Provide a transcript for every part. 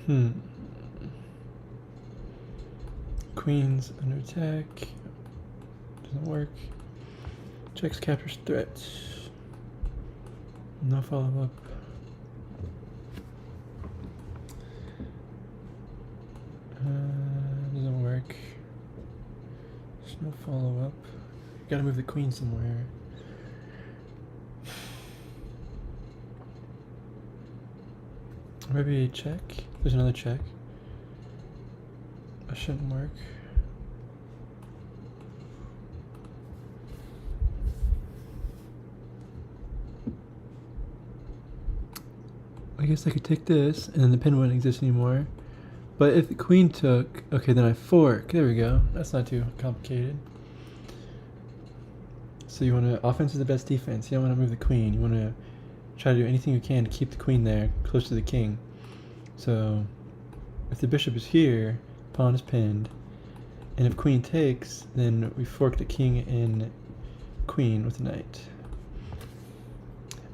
Hmm. Queen's under attack. Doesn't work. Checks captures threats. No follow-up. Doesn't work. There's no follow-up. Gotta move the queen somewhere. Maybe check. There's another check. That shouldn't work. I guess I could take this, and then the pin wouldn't exist anymore. But if the queen took... Okay, then I fork. There we go. That's not too complicated. So you want to... Offense is the best defense. You don't want to move the queen. You want to try to do anything you can to keep the queen there, close to the king. So if the bishop is here, pawn is pinned. And if queen takes, then we fork the king and queen with the knight.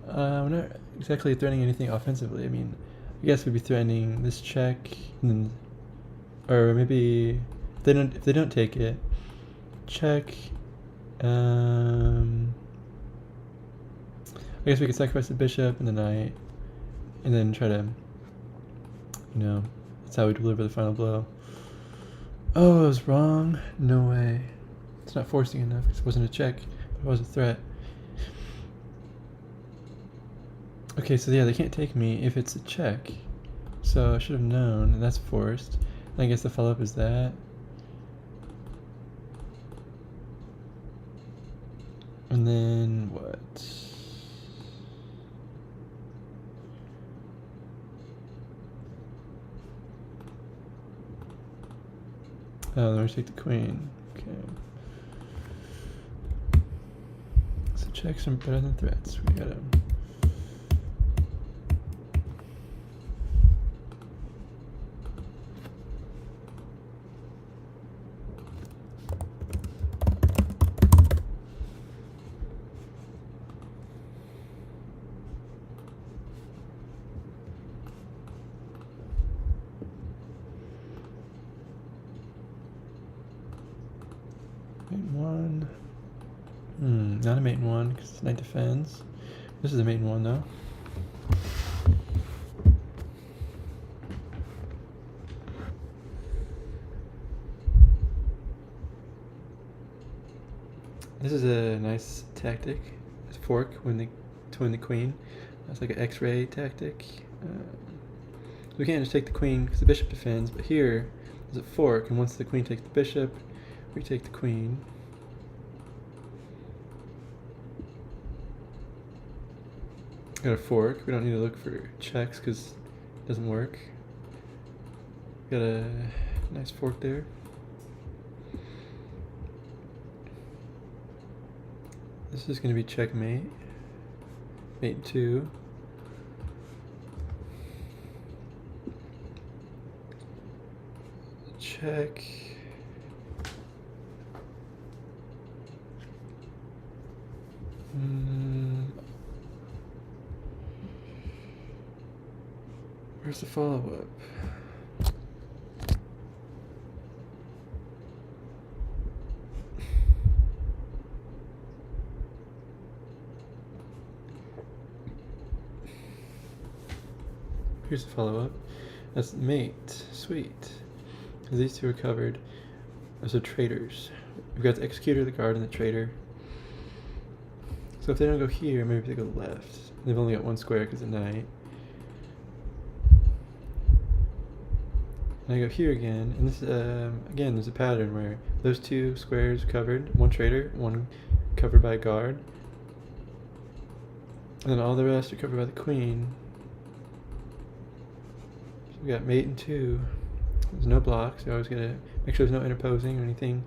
We're not exactly threatening anything offensively. I mean, I guess we'd be threatening this check, and then, or maybe if they don't take it, check. I guess we could sacrifice the bishop and the knight, and then try to, that's how we deliver the final blow. Oh, I was wrong. No way. It's not forcing enough because it wasn't a check, but it was a threat. Okay, so yeah, they can't take me if it's a check. So I should have known, and that's forced. And I guess the follow-up is that. And then what? Oh, then we take the queen. Okay. So checks are better than threats. We gotta... Mate 1. Not a mate 1 because knight defends. This is a mate 1 though. This is a nice tactic. It's fork to win the queen. That's like an X-ray tactic. We can't just take the queen because the bishop defends, but here there's a fork, and once the queen takes the bishop, we take the queen. Got a fork. We don't need to look for checks because it doesn't work. Got a nice fork there. This is going to be checkmate. Mate 2. Check. Where's the follow-up? Here's the follow-up. That's mate. Sweet. These two are covered. Those are traitors. We've got the executor, the guard, and the traitor. So if they don't go here, maybe they go left. They've only got one square because of knight. And I go here again, and this again, there's a pattern where those two squares are covered, one traitor, one covered by a guard, and then all the rest are covered by the queen. So we got mate and 2. There's no blocks. You always gotta make sure there's no interposing or anything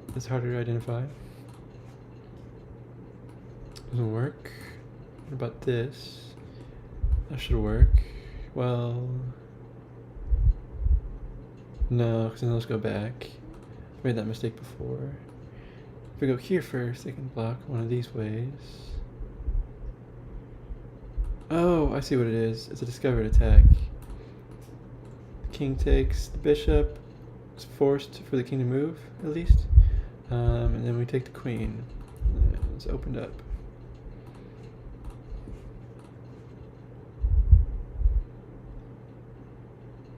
that's harder to identify. Doesn't work. What about this? That should work. Well, no, because then those go back. I made that mistake before. If we go here first, they can block one of these ways. Oh, I see what it is. It's a discovered attack. king takes the bishop, it's forced for the king to move, at least. And then we take the queen. And it's opened up.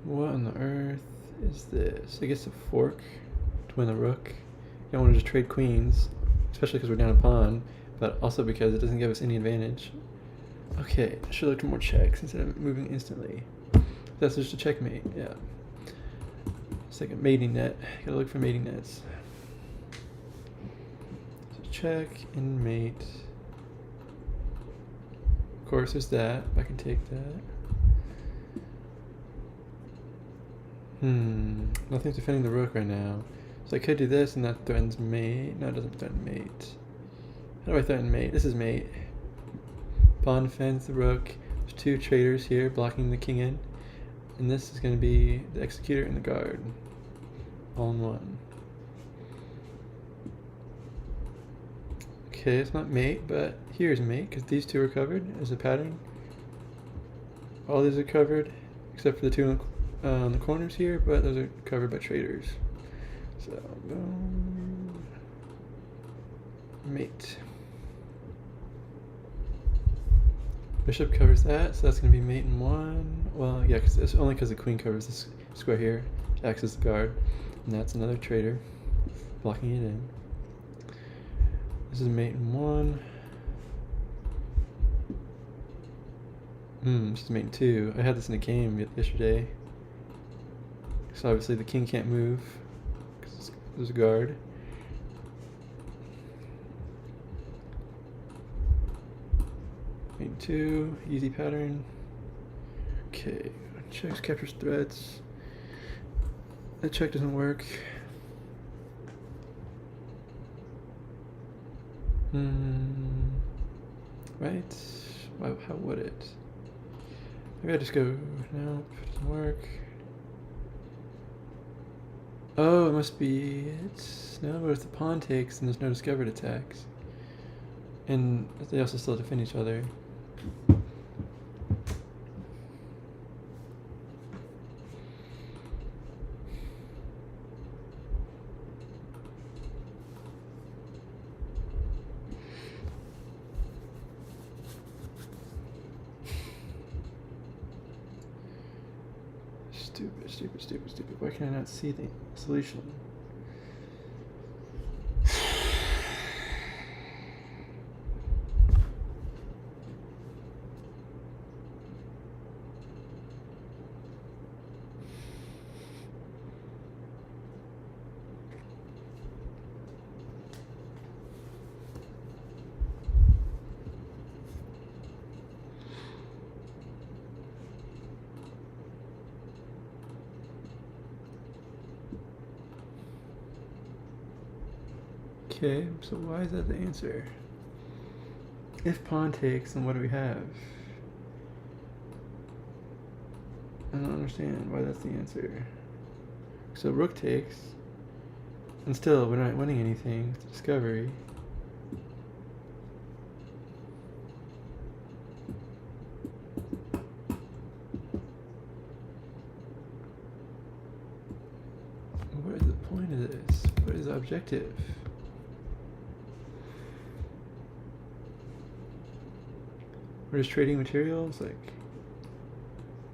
What on the earth is this? I guess a fork to win the rook. You don't want to just trade queens, especially because we're down a pawn, but also because it doesn't give us any advantage. Okay, I should look for more checks instead of moving instantly. That's just a checkmate, yeah. It's like a mating net. Gotta look for mating nets. So check and mate. Of course, there's that. I can take that. Nothing's defending the rook right now. So I could do this and that threatens mate. No, it doesn't threaten mate. How do I threaten mate? This is mate. Pawn defends the rook. There's two traitors here blocking the king in. And this is going to be the executor and the guard. All in one. Okay, it's not mate, but here's mate, because these two are covered as a pattern. All these are covered, except for the two on the corners here, but those are covered by traitors. So, boom. Mate. Bishop covers that, so that's going to be mate in one. Well, yeah, cause it's only because the queen covers this square here, which acts as the guard. And that's another traitor, blocking it in. This is mate in one. This is mate in two. I had this in a game yesterday. So obviously the king can't move, because there's a guard. Mate two, easy pattern. Okay, checks, captures threats. That check doesn't work. Right? Wow, how would it? Maybe I just go, nope, doesn't work. Oh, it must be it. No, but if the pawn takes, then there's no discovered attacks. And they also still defend each other. Stupid. Why can I not see the solution? Okay, so why is that the answer? If pawn takes, then what do we have? I don't understand why that's the answer. So rook takes, and still we're not winning anything. It's a discovery. What is the point of this? What is the objective? We're just trading materials, like,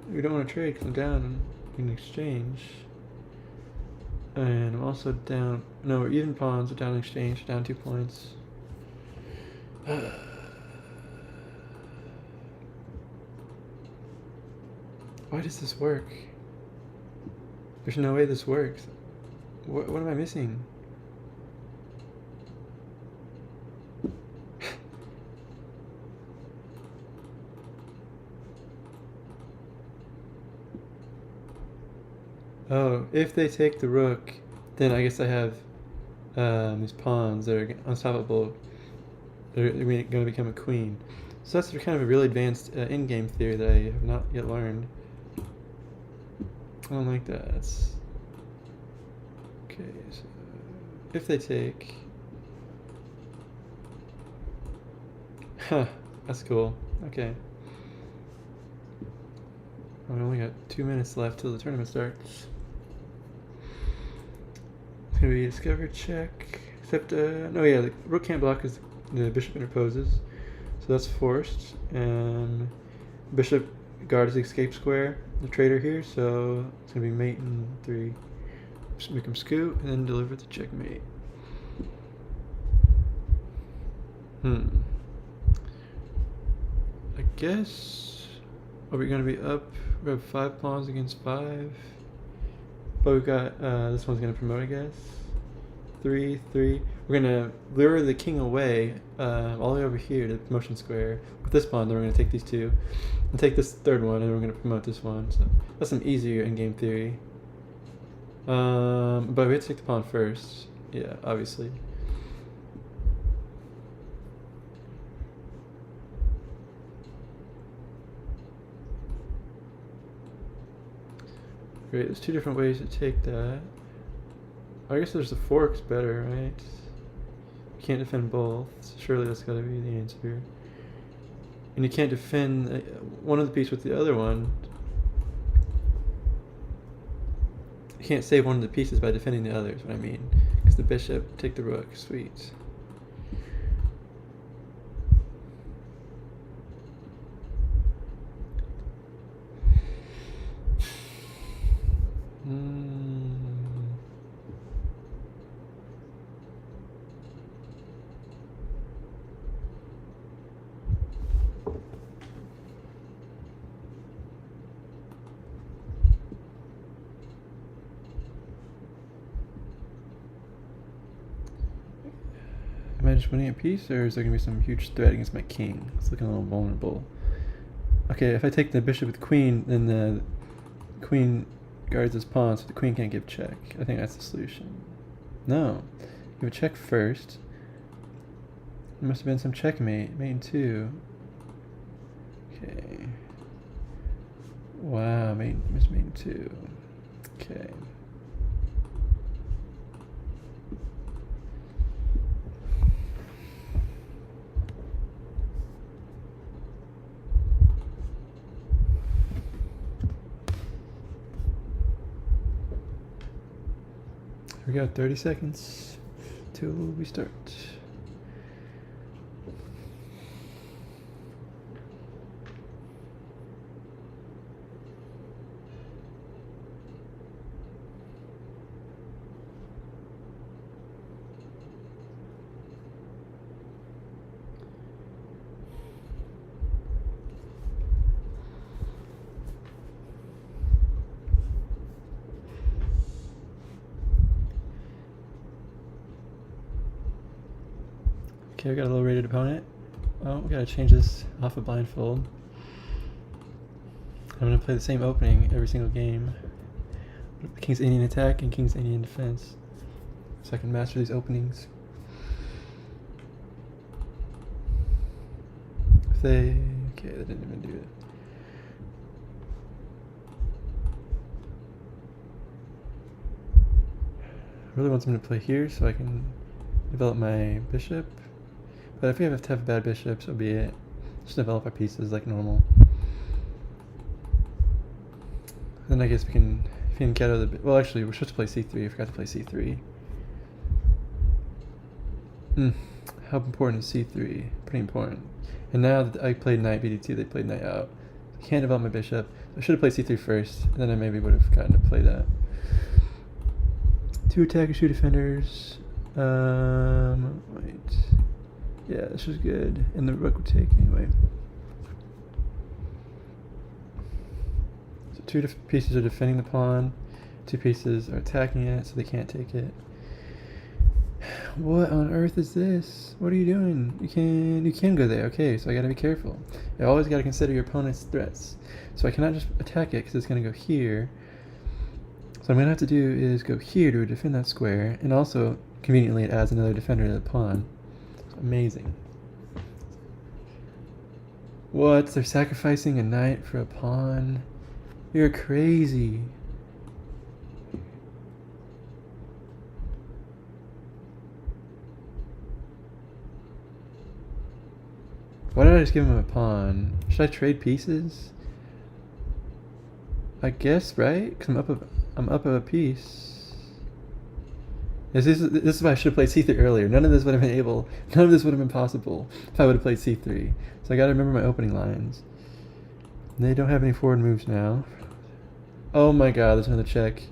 we don't want to trade because I'm down in exchange. And I'm also down, no, we're even pawns, we're down in exchange, down 2 points. Why does this work? There's no way this works. What am I missing? Oh, if they take the rook, then I guess I have these pawns that are unstoppable. They're going to become a queen. So that's kind of a really advanced in-game theory that I have not yet learned. I don't like that. That's... Okay, so if they take... Huh, that's cool. Okay. We only got 2 minutes left till the tournament starts. It's gonna be a discover check. Except, no, yeah, the rook can't block because the bishop interposes. So that's forced. And bishop guards the escape square, the traitor here, so it's gonna be mate in 3. Just make him scoot and then deliver the checkmate. I guess, are we gonna be up? We have 5 pawns against 5. But we've got, this one's gonna promote, I guess. 3, 3. We're gonna lure the king away, all the way over here to the promotion square with this pawn. Then we're gonna take these 2 and take this 3rd one, and we're gonna promote this one. So that's some easier in-game theory. But we have to take the pawn first. Yeah, obviously. Great, there's 2 different ways to take that. I guess there's the forks better, right? You can't defend both. Surely that's gotta be the answer. And you can't defend one of the pieces with the other one. You can't save one of the pieces by defending the other, is what I mean. Because the bishop, take the rook, sweet. Am I just winning a piece, or is there going to be some huge threat against my king? It's looking a little vulnerable. Okay, if I take the bishop with queen, then the queen guards this pawn, so the queen can't give check. I think that's the solution. No. Give a check first. There must have been some checkmate. Mate in 2. Okay. Wow, mate in 2. Okay. We got 30 seconds till we start. Okay, we got a low rated opponent. Oh, we gotta change this off of blindfold. I'm gonna play the same opening every single game. King's Indian attack and King's Indian defense. So I can master these openings. If they... okay, they didn't even do it. I really want someone to play here so I can develop my bishop. But if we have to have bad bishops, so be it. Just develop our pieces like normal. Then I guess we can get out of the... well, actually, we're supposed to play c3. I forgot to play c3. How important is c3? Pretty important. And now that I played knight bd2, they played knight out. I can't develop my bishop. I should have played c3 first, and then I maybe would have gotten to play that. 2 attackers, 2 defenders. Wait. Yeah, this was good. And the rook would take anyway. So 2 pieces are defending the pawn. 2 pieces are attacking it, so they can't take it. What on earth is this? What are you doing? You can go there. Okay, so I gotta be careful. You always gotta consider your opponent's threats. So I cannot just attack it because it's gonna go here. So what I'm gonna have to do is go here to defend that square, and also conveniently it adds another defender to the pawn. Amazing. What? They're sacrificing a knight for a pawn? You're crazy. Why did I just give him a pawn? Should I trade pieces? I guess, right? Because I'm up a piece. Yes, this is why I should have played c3 earlier. None of this would have been possible if I would have played c3. So I gotta remember my opening lines. They don't have any forward moves now. Oh my god, there's another check.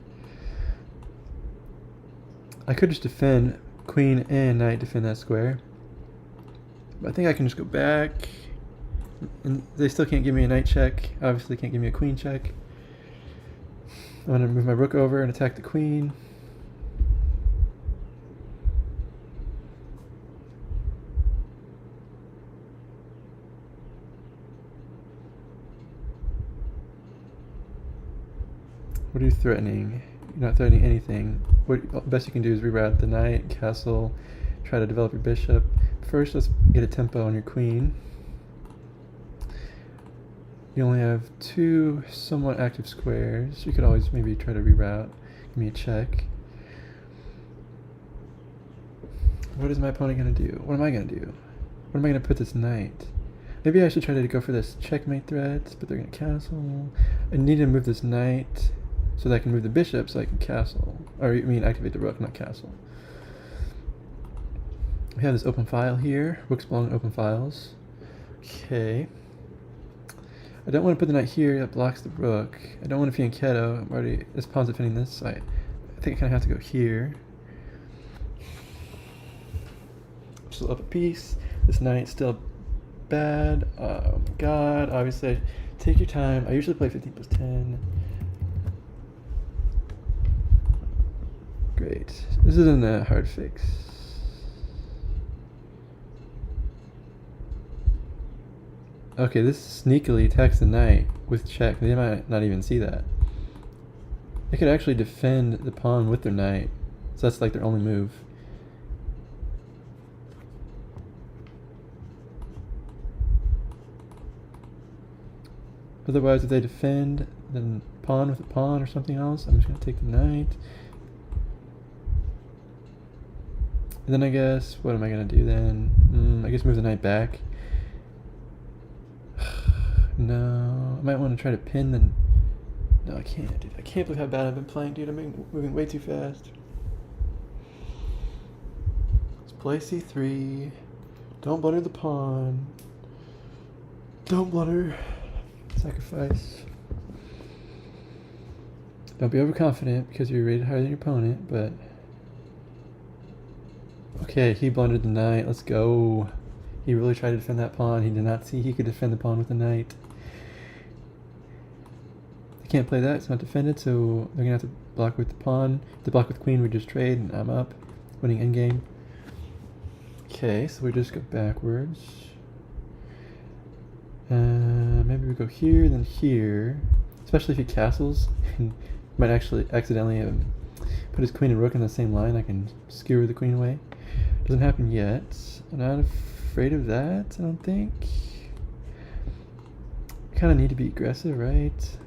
I could just defend queen and knight, defend that square. But I think I can just go back. And they still can't give me a knight check. Obviously can't give me a queen check. I'm gonna move my rook over and attack the queen. What are you threatening? You're not threatening anything. What best you can do is reroute the knight, castle, try to develop your bishop. First, let's get a tempo on your queen. You only have 2 somewhat active squares. You could always maybe try to reroute. Give me a check. What is my opponent going to do? What am I going to do? What am I going to put this knight? Maybe I should try to go for this checkmate threat, but they're going to castle. I need to move this knight so that I can move the bishop so I can castle. Or I mean activate the rook, not castle. We have this open file here. Rooks belong in open files. Okay. I don't want to put the knight here, that blocks the rook. I don't want to fianchetto. I'm already, this pawn's defending this, so I think I kind of have to go here. Still up a piece. This knight's still bad. Oh my god. Obviously, take your time. I usually play 15 plus 10. Great. This isn't a hard fix. Okay, this sneakily attacks the knight with check. They might not even see that. They could actually defend the pawn with their knight. So that's like their only move. Otherwise, if they defend, then pawn with a pawn or something else, I'm just going to take the knight. And then I guess, what am I going to do then? I guess move the knight back. No, I might want to try to pin the... No, I can't, dude. I can't believe how bad I've been playing, dude. I'm moving way too fast. Let's play c3. Don't blunder the pawn. Don't blunder. Sacrifice. Don't be overconfident because you're rated higher than your opponent, but... Okay, he blundered the knight. Let's go. He really tried to defend that pawn. He did not see he could defend the pawn with the knight. They can't play that. It's not defended, so they're going to have to block with the pawn. If they block with queen, we just trade, and I'm up. Winning endgame. Okay, so we just go backwards. Maybe we go here, then here. Especially if he castles. He might actually accidentally put his queen and rook in the same line. I can skewer the queen away. Doesn't happen yet. I'm not afraid of that, I don't think. I kind of need to be aggressive, right?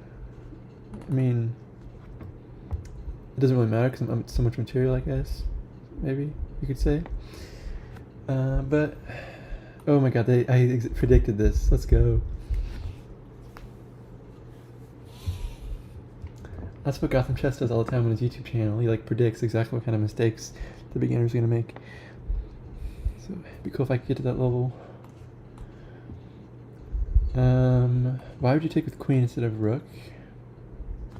I mean, it doesn't really matter because I'm so much material, I guess. Maybe you could say. But oh my god, I predicted this. Let's go. That's what Gotham Chess does all the time on his YouTube channel. He like predicts exactly what kind of mistakes the beginner's gonna make. So it'd be cool if I could get to that level. Why would you take with queen instead of rook?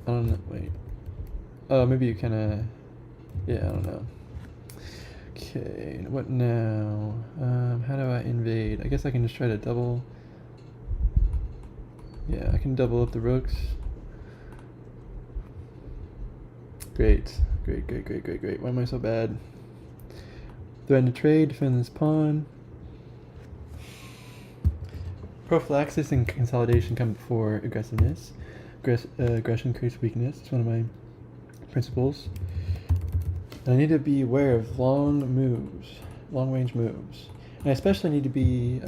I don't know. Wait. Oh, maybe you kind of. Yeah, I don't know. Okay, what now? How do I invade? I guess I can just try to double. Yeah, I can double up the rooks. Great, great, great, great, great, great. Why am I so bad? Threaten to trade, defend this pawn. Prophylaxis and consolidation come before aggressiveness. Aggression creates weakness. It's one of my principles. And I need to be aware of long moves, long range moves. And I especially need to be,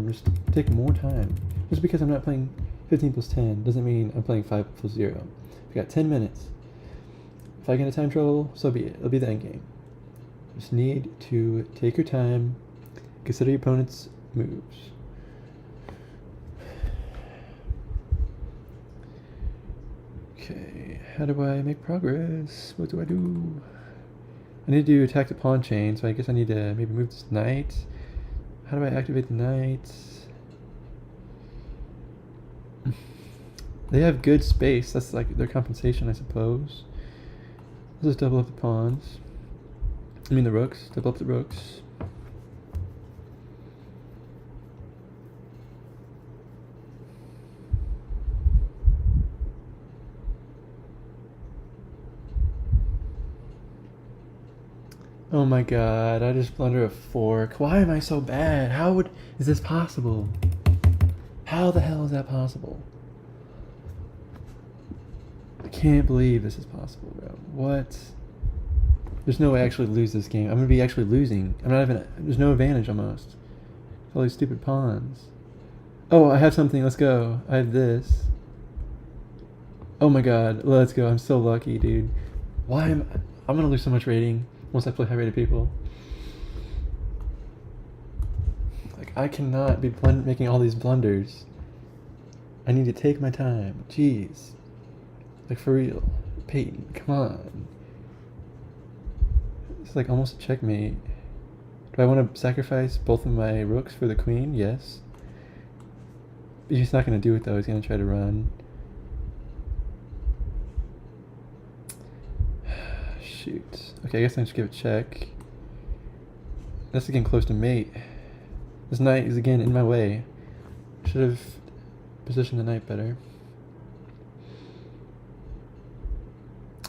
just take more time. Just because I'm not playing 15 plus 10 doesn't mean I'm playing 5 plus 0. I've got 10 minutes. If I get into time trouble, so be it. It'll be the end game. Just need to take your time, consider your opponent's moves. Okay, how do I make progress? What do I do? I need to attack the pawn chain, so I guess I need to maybe move this knight. How do I activate the knight? They have good space. That's like their compensation, I suppose. Let's just double up the pawns. I mean the rooks. Double up the rooks. Oh my god, I just blundered a fork. Why am I so bad? Is this possible? How the hell is that possible? I can't believe this is possible, bro. What? There's no way I actually lose this game. I'm gonna be actually losing. There's no advantage almost. All these stupid pawns. Oh, I have something, let's go. I have this. Oh my god, let's go. I'm so lucky, dude. I'm gonna lose so much rating once I play high rated people. Like, I cannot be making all these blunders. I need to take my time. Jeez. Like, for real. Peyton, come on. It's like almost a checkmate. Do I want to sacrifice both of my rooks for the queen? Yes. He's not going to do it though. He's going to try to run. Shoot. Okay, I guess I just give it a check. That's getting close to mate. This knight is again in my way. Should have positioned the knight better.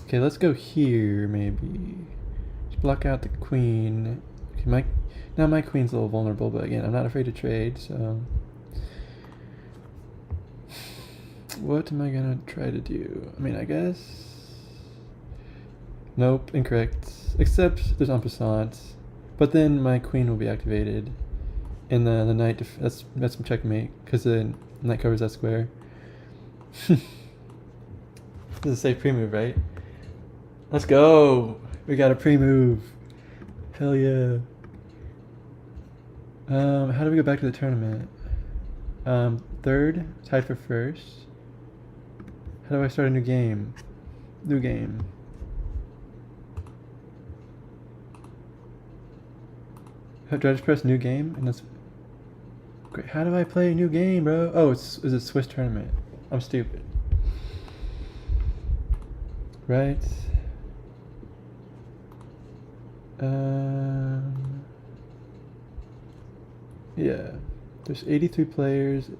Okay, let's go here maybe. Just block out the queen. Okay, now my queen's a little vulnerable, but again, I'm not afraid to trade, so... What am I gonna try to do? I mean, I guess... Nope, incorrect. Except there's en passant. But then my queen will be activated. And the knight, that's some checkmate, because the knight covers that square. This is a safe pre-move, right? Let's go! We got a pre-move. Hell yeah. How do we go back to the tournament? Third, tied for first. How do I start a new game? New game. Do I just press new game? And that's great. How do I play a new game, bro? Oh, it's a Swiss tournament. I'm stupid. Right. Yeah. There's 83 players.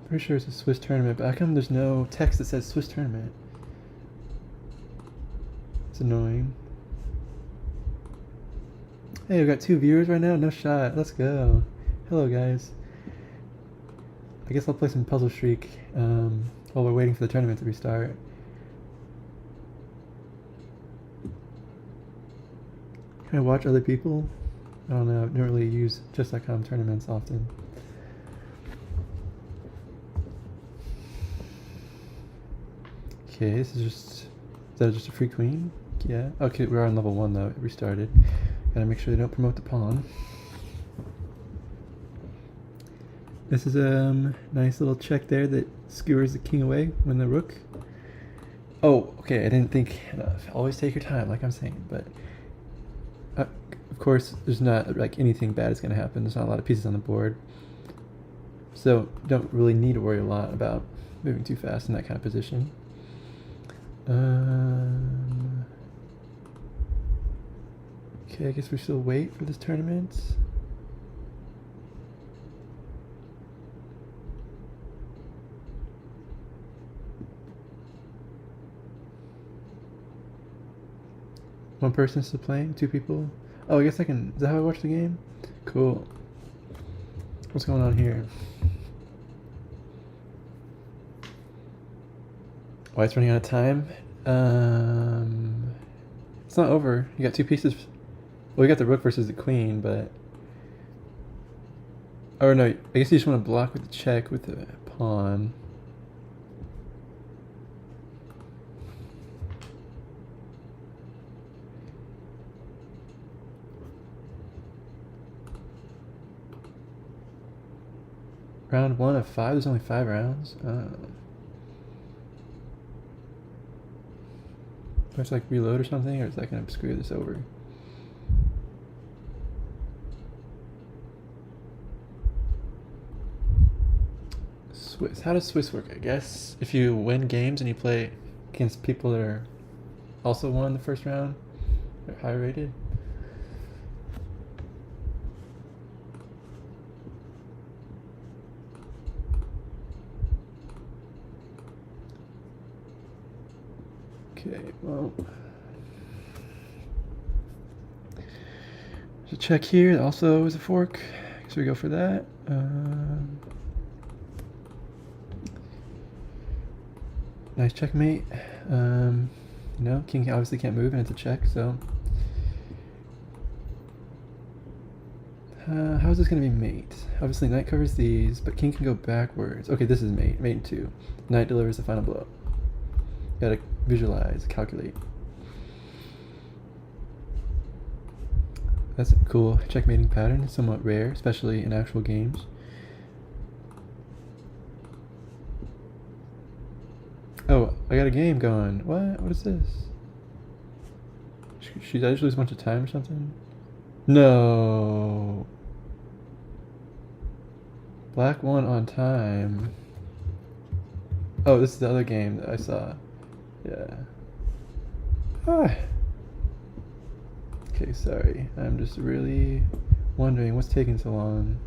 Pretty sure it's a Swiss tournament, but how come there's no text that says Swiss tournament? It's annoying. Hey, we got 2 viewers right now? No shot. Let's go. Hello, guys. I guess I'll play some Puzzle Shriek while we're waiting for the tournament to restart. Can I watch other people? I don't know. I don't really use Chess.com tournaments often. Okay, is that just a free queen? Yeah. Okay, we're on level 1 though. It restarted. Gotta make sure they don't promote the pawn. This is a nice little check there that skewers the king away when the rook. Oh, okay, I didn't think enough. Always take your time, like I'm saying, but of course, there's not like anything bad is going to happen. There's not a lot of pieces on the board, so don't really need to worry a lot about moving too fast in that kind of position. Okay, I guess we still wait for this tournament. One person still playing? 2 people? Oh, I guess I can... Is that how I watch the game? Cool. What's going on here? Why it's running out of time? It's not over. You got 2 pieces. Well, you got the rook versus the queen, but... Oh no, I guess you just want to block with the check with the pawn. Round 1 of 5? There's only 5 rounds? Do I have to like reload or something, or is that gonna screw this over? Swiss. How does Swiss work? I guess if you win games and you play against people that are also won the first round, they're high rated. Okay, well, there's a check here. That also is a fork, so we go for that. Nice checkmate. You know, king obviously can't move, and it's a check. So, how is this gonna be mate? Obviously, knight covers these, but king can go backwards. Okay, this is mate. Mate in 2. Knight delivers the final blow. Gotta visualize, calculate. That's a cool checkmating pattern. It's somewhat rare, especially in actual games. Oh, I got a game going. What? What is this? Did I just lose a bunch of time or something? No. Black won on time. Oh, this is the other game that I saw. Yeah. Ah. Okay, sorry. I'm just really wondering what's taking so long.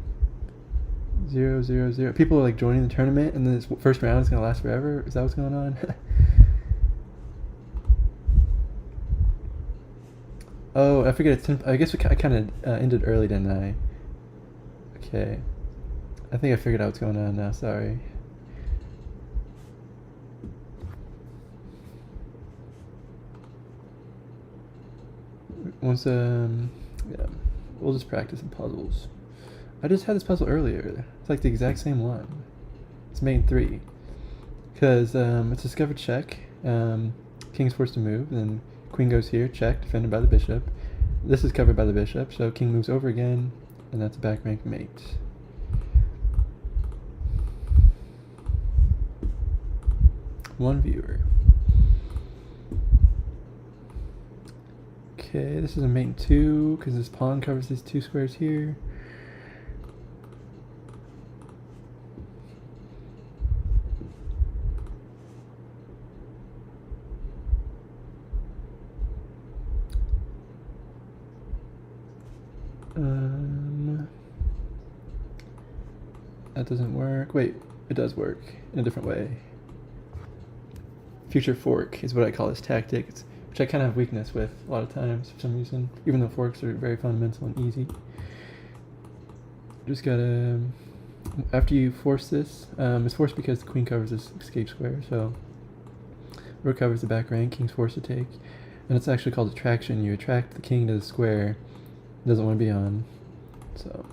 0, 0, 0. People are like joining the tournament, and then this first round is gonna last forever. Is that what's going on? Oh, I forget it's 10. I guess I kind of ended early, didn't I? Okay. I think I figured out what's going on now. Sorry. Once yeah, we'll just practice some puzzles. I just had this puzzle earlier. It's like the exact same one. It's mate in 3. Because it's a discovered check. King's forced to move, then queen goes here, check, defended by the bishop. This is covered by the bishop, so king moves over again, and that's a back rank mate. One viewer. Okay, this is a mate in 2, because this pawn covers these 2 squares here. That doesn't work. Wait, it does work in a different way. Future fork is what I call this tactic, which I kind of have weakness with a lot of times for some reason, even though forks are very fundamental and easy. Just gotta, after you force this, it's forced because the queen covers this escape square, so rook covers the back rank, king's forced to take, and it's actually called attraction. You attract the king to the square it doesn't want to be on, so.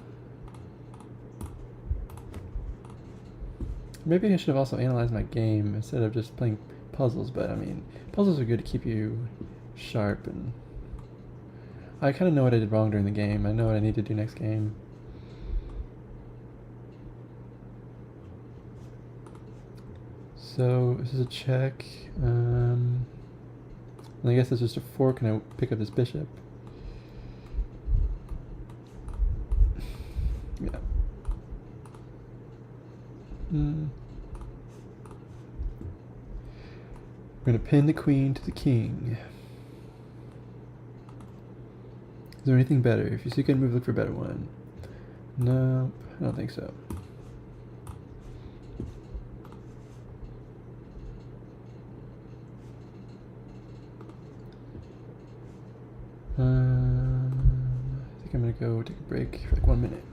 Maybe I should have also analyzed my game instead of just playing puzzles, but I mean, puzzles are good to keep you sharp, and I kind of know what I did wrong during the game. I know what I need to do next game. So this is a check, and I guess it's just a fork and I pick up this bishop. Yeah. We're going to pin the queen to the king. Is there anything better? If you see a good move, look for a better one. No, I don't think so. I think I'm going to go take a break for like 1 minute.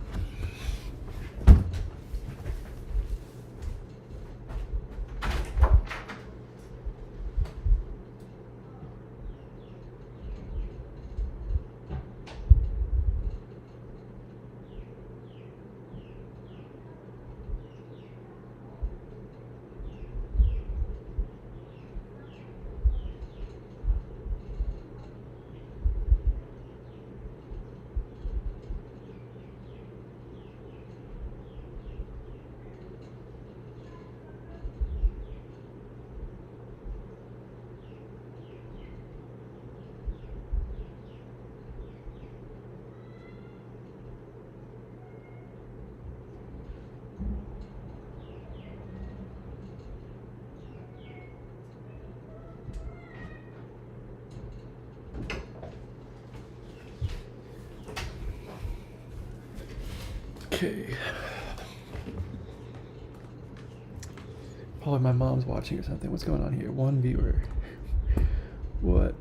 Okay. Probably my mom's watching or something. What's going on here? One viewer. What?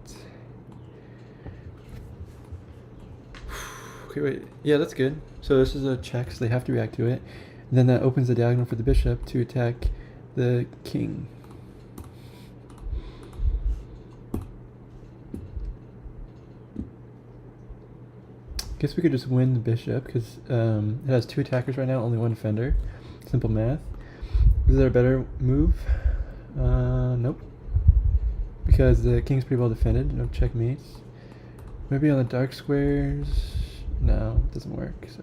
Okay, wait. Yeah, that's good. So this is a check, so they have to react to it. And then that opens the diagonal for the bishop to attack the king. Guess we could just win the bishop because it has 2 attackers right now, only 1 defender. Simple math. Is there a better move? Nope. Because the king's pretty well defended, no checkmates. Maybe on the dark squares. No, it doesn't work. So.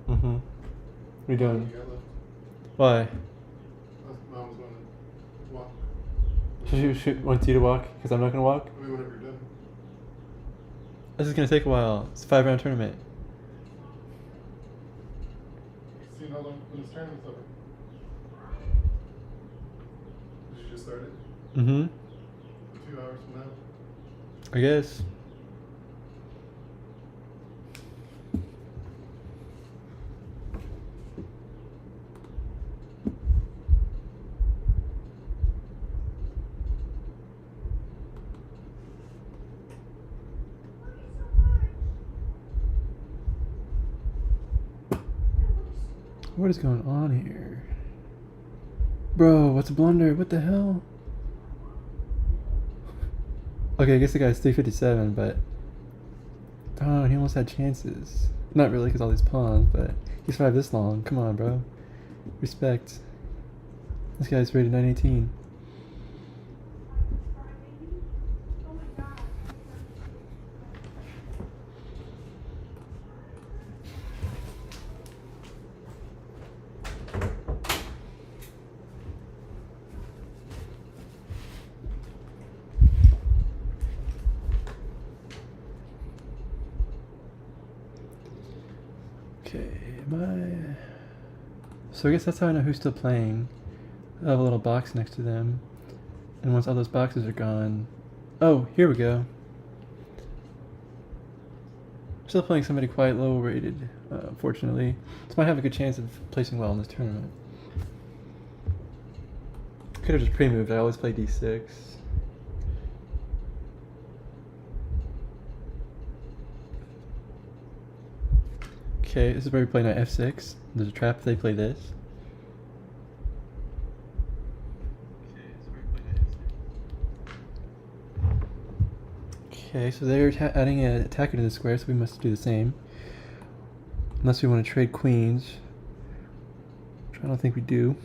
Mm-hmm. What are you doing? Why? Mom's going to walk. She wants you to walk because I'm not going to walk? I mean, whenever you're done. This is going to take a while. It's a 5-round tournament. See how long when this tournament's over? Did you just start it? Mm-hmm. 2 hours from now? I guess. What is going on here? Bro, what's a blunder? What the hell? Okay, I guess the guy's 357, but... Oh, he almost had chances. Not really, because all these pawns, but he survived this long. Come on, bro. Respect. This guy's rated 918. Okay, so I guess that's how I know who's still playing. I have a little box next to them. And once all those boxes are gone... Oh, here we go. Still playing somebody quite low rated, unfortunately. So might have a good chance of placing well in this tournament. Could have just pre-moved. I always play d6. Okay, this is where we play knight f6. There's a trap if they play this. Okay, so they're adding an attacker to the square, so we must do the same. Unless we want to trade queens. Which I don't think we do.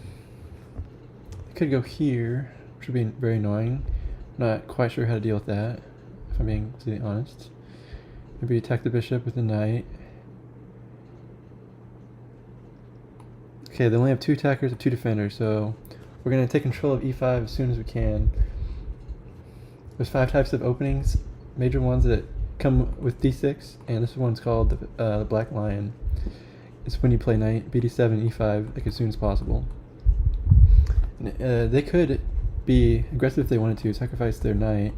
We could go here, which would be very annoying. Not quite sure how to deal with that, if I'm being completely honest. Maybe attack the bishop with the knight. Okay, they only have 2 attackers and 2 defenders, so we're going to take control of e5 as soon as we can. There's 5 types of openings, major ones that come with d6, and this one's called the Black Lion. It's when you play knight, bd7, e5, like as soon as possible. And, they could be aggressive if they wanted to, sacrifice their knight,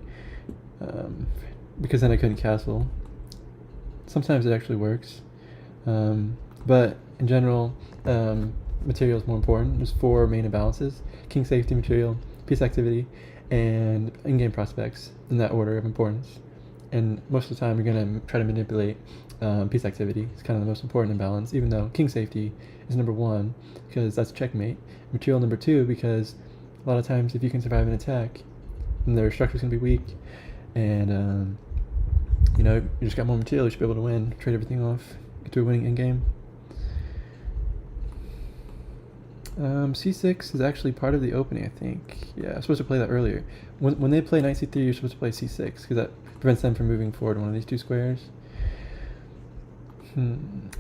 because then I couldn't castle. Sometimes it actually works, but in general, material is more important. There's 4 main imbalances: king safety, material, piece activity, and in-game prospects, in that order of importance. And most of the time you're going to try to manipulate piece activity. It's kind of the most important imbalance, even though king safety is number 1 because that's checkmate. Material number 2 because a lot of times if you can survive an attack, then their structure's going to be weak, and you know, you just got more material, you should be able to win, trade everything off, get to a winning endgame. c6 is actually part of the opening, I think. Yeah, I'm supposed to play that earlier. When they play knight c3, you're supposed to play c6, because that prevents them from moving forward one of these 2 squares.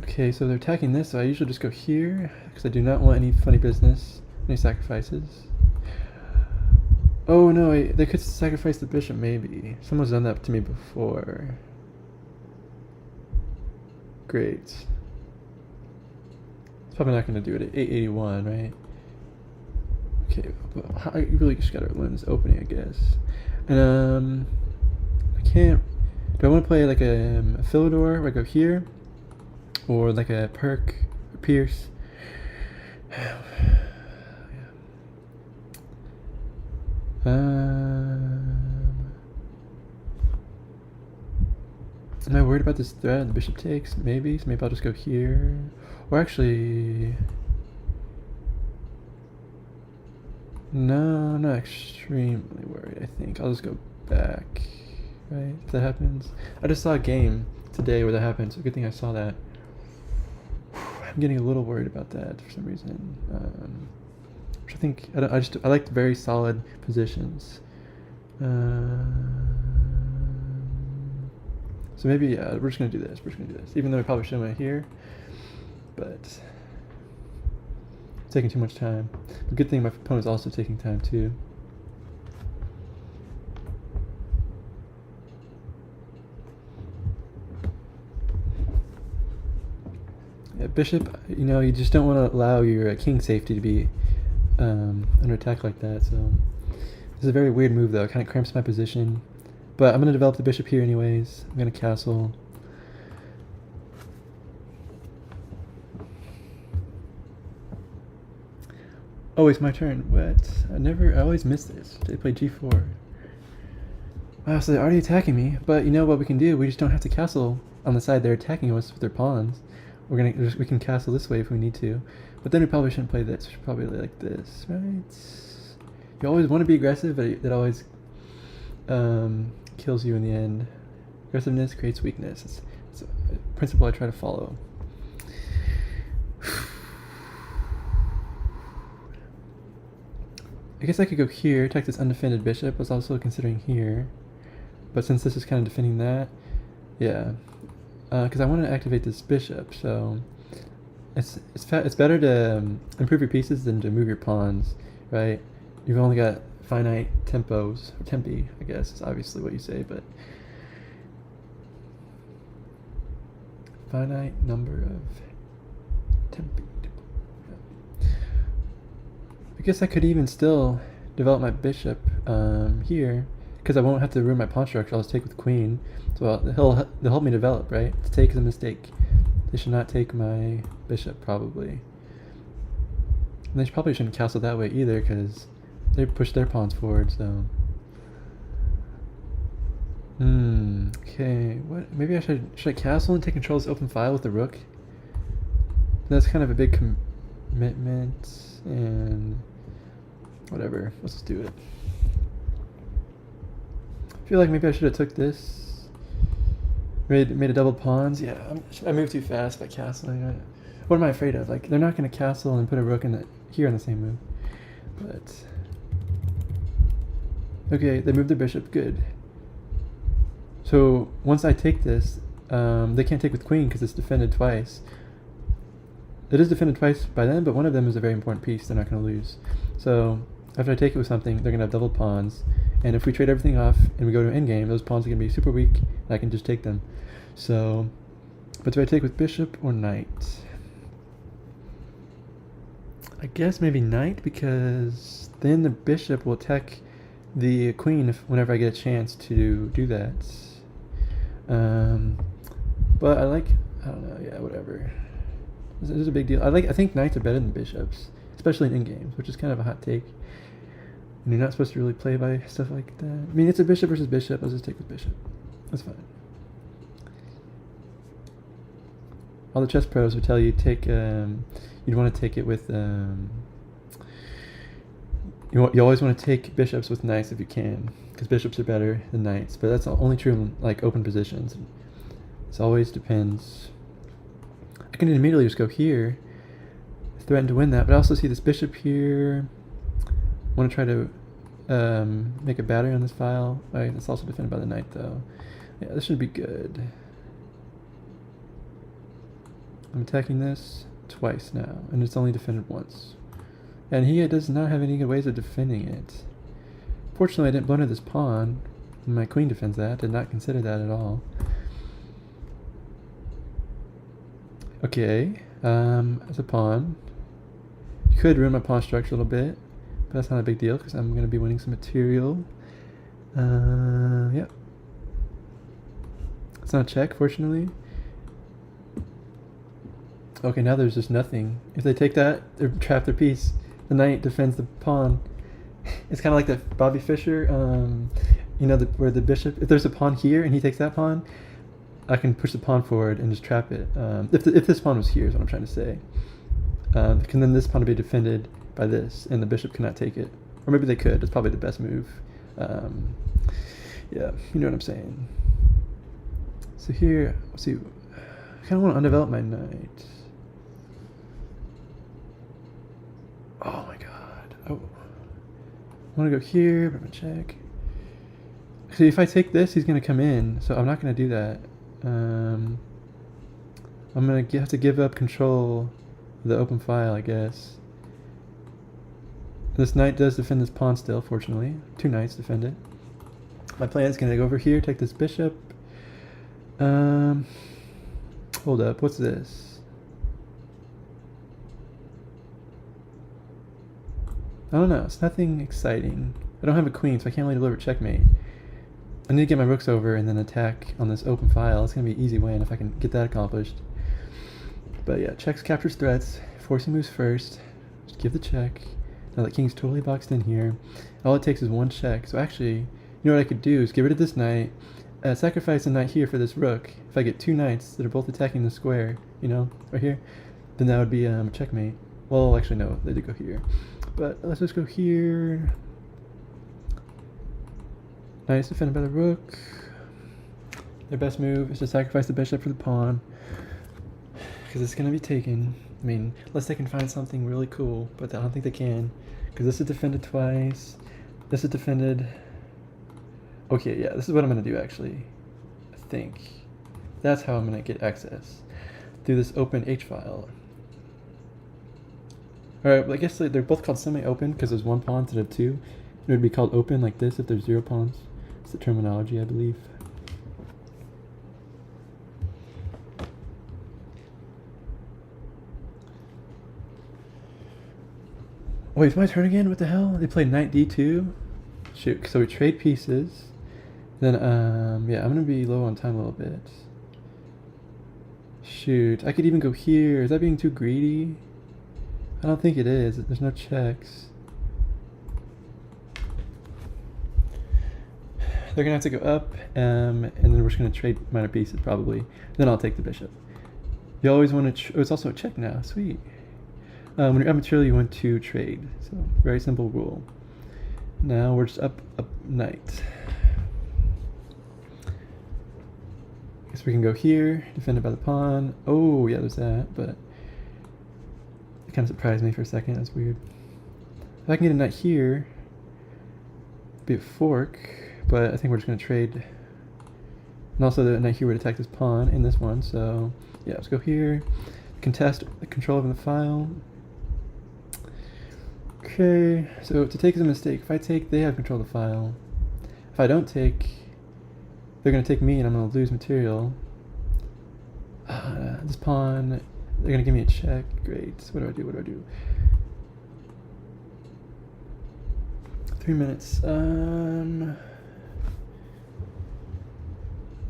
Okay, so they're attacking this, so I usually just go here, because I do not want any funny business, any sacrifices. Oh no, they could sacrifice the bishop, maybe. Someone's done that to me before. Great. Probably not going to do it at 881, right? Okay, but you really just got to win this opening, I guess. And I can't Do I want to play like a Philidor where I go here? Or like a Perk or Pierce? Am I worried about this threat the bishop takes? Maybe. So maybe I'll just go here. Or actually... No, I'm not extremely worried, I think. I'll just go back. Right? If that happens. I just saw a game today where that happened, so good thing I saw that. I'm getting a little worried about that for some reason. Which I think... I like very solid positions. So maybe, yeah, we're just going to do this. We're just going to do this. Even though I probably shouldn't went here. But it's taking too much time. The good thing my opponent's also taking time too. Yeah, bishop, you know, you just don't want to allow your king safety to be under attack like that. So this is a very weird move though. It kind of cramps my position. But I'm going to develop the bishop here anyways. I'm going to castle. Oh, it's my turn. What? I always miss this. They play g4. Wow, so they're already attacking me. But you know what we can do? We just don't have to castle on the side they're attacking us with their pawns. We can castle this way if we need to. But then we probably shouldn't play this. We should probably like this, right? You always want to be aggressive, but it always kills you in the end. Aggressiveness creates weakness. It's a principle I try to follow. I guess I could go here, attack this undefended bishop. I was also considering here. But since this is kind of defending that, yeah. Because I want to activate this bishop, so it's better to improve your pieces than to move your pawns, right? You've only got finite tempos, or tempi, I guess, is obviously what you say, but finite number of tempi. I guess I could even still develop my bishop here, because I won't have to ruin my pawn structure. I'll just take with queen, so they'll help me develop, right? To take is a mistake. They should not take my bishop, probably. And they probably shouldn't castle that way either, because they push their pawns forward, so... Okay, what? Maybe I should I castle and take control of this open file with the rook? That's kind of a big commitment, and... whatever, let's just do it. I feel like maybe I should have took this. Made a double pawns. Yeah, I moved too fast by castling. What am I afraid of? Like, they're not going to castle and put a rook here in the same move. But... okay, they moved their bishop. Good. So, once I take this, they can't take with queen because it's defended twice. It is defended twice by them, but one of them is a very important piece they're not going to lose. So, after I take it with something, they're going to have double pawns. And if we trade everything off and we go to endgame, those pawns are going to be super weak, and I can just take them. So, but do I take with bishop or knight? I guess maybe knight, because then the bishop will attack the queen whenever I get a chance to do that. But I don't know, yeah, whatever. This is a big deal. I think knights are better than bishops, especially in endgames, which is kind of a hot take. And you're not supposed to really play by stuff like that. I mean, it's a bishop versus bishop. I'll just take with bishop. That's fine. All the chess pros would tell you you'd want to take it with you always want to take bishops with knights if you can, because bishops are better than knights. But that's only true in like open positions. It always depends. I can immediately just go here, threaten to win that, but I also see this bishop here. I want to try to make a battery on this file. Right, it's also defended by the knight though. Yeah, this should be good. I'm attacking this twice now, and it's only defended once. And he does not have any good ways of defending it. Fortunately, I didn't blunder this pawn. My queen defends that. Did not consider that at all. Okay, as a pawn, you could ruin my pawn structure a little bit, but that's not a big deal because I'm going to be winning some material. Yep. It's not a check, fortunately. Okay, now there's just nothing. If they take that, they're trapped their piece. The knight defends the pawn. It's kind of like that Bobby Fischer, you know, where the bishop, if there's a pawn here and he takes that pawn, I can push the pawn forward and just trap it. If this pawn was here is what I'm trying to say. And then this pawn would be defended by this, and the bishop cannot take it. Or maybe they could. It's probably the best move. Yeah, you know what I'm saying. So here, let's see. I kind of want to undevelop my knight. Oh my god. Oh. I want to go here, but I'm going to check. See, if I take this, he's going to come in, so I'm not going to do that. I'm going to have to give up control of the open file, I guess. This knight does defend this pawn still, fortunately. 2 knights defend it. My plan is going to go over here, take this bishop. Hold up, what's this? I don't know, it's nothing exciting. I don't have a queen, so I can't really deliver checkmate. I need to get my rooks over and then attack on this open file. It's going to be an easy win if I can get that accomplished. But yeah, checks captures threats. Forcing moves first. Just give the check. Now that king's totally boxed in here. All it takes is 1 check. So actually, you know what I could do is get rid of this knight, sacrifice a knight here for this rook. If I get 2 knights that are both attacking the square, you know, right here, then that would be a checkmate. Well, actually no, they did go here. But let's just go here. Nice, defended by the rook. Their best move is to sacrifice the bishop for the pawn, because it's going to be taken. I mean, unless they can find something really cool, but I don't think they can, because this is defended twice. This is defended. Okay, yeah, this is what I'm going to do actually. I think that's how I'm going to get access through this open H file. Alright, well, I guess they're both called semi-open because there's 1 pawn instead of 2. It would be called open like this if there's 0 pawns. It's the terminology, I believe. Wait, it's my turn again? What the hell? They played knight d2? Shoot, so we trade pieces. Then, yeah, I'm gonna be low on time a little bit. Shoot, I could even go here. Is that being too greedy? I don't think it is. There's no checks. They're gonna have to go up, and then we're just gonna trade minor pieces probably. Then I'll take the bishop. You always want to. Oh, it's also a check now. Sweet. When you're up material, you want to trade. So very simple rule. Now we're just up knight. Guess we can go here, defended by the pawn. Oh yeah, there's that, but it kind of surprised me for a second. That's weird. If I can get a knight here, it'd be a fork, but I think we're just gonna trade. And also the knight here would attack this pawn in this one, so yeah, let's go here. Contest the control over the file. Okay, so to take is a mistake. If I take, they have control of the file. If I don't take, they're going to take me and I'm going to lose material. This pawn, they're going to give me a check. Great. What do I do? What do I do? 3 minutes.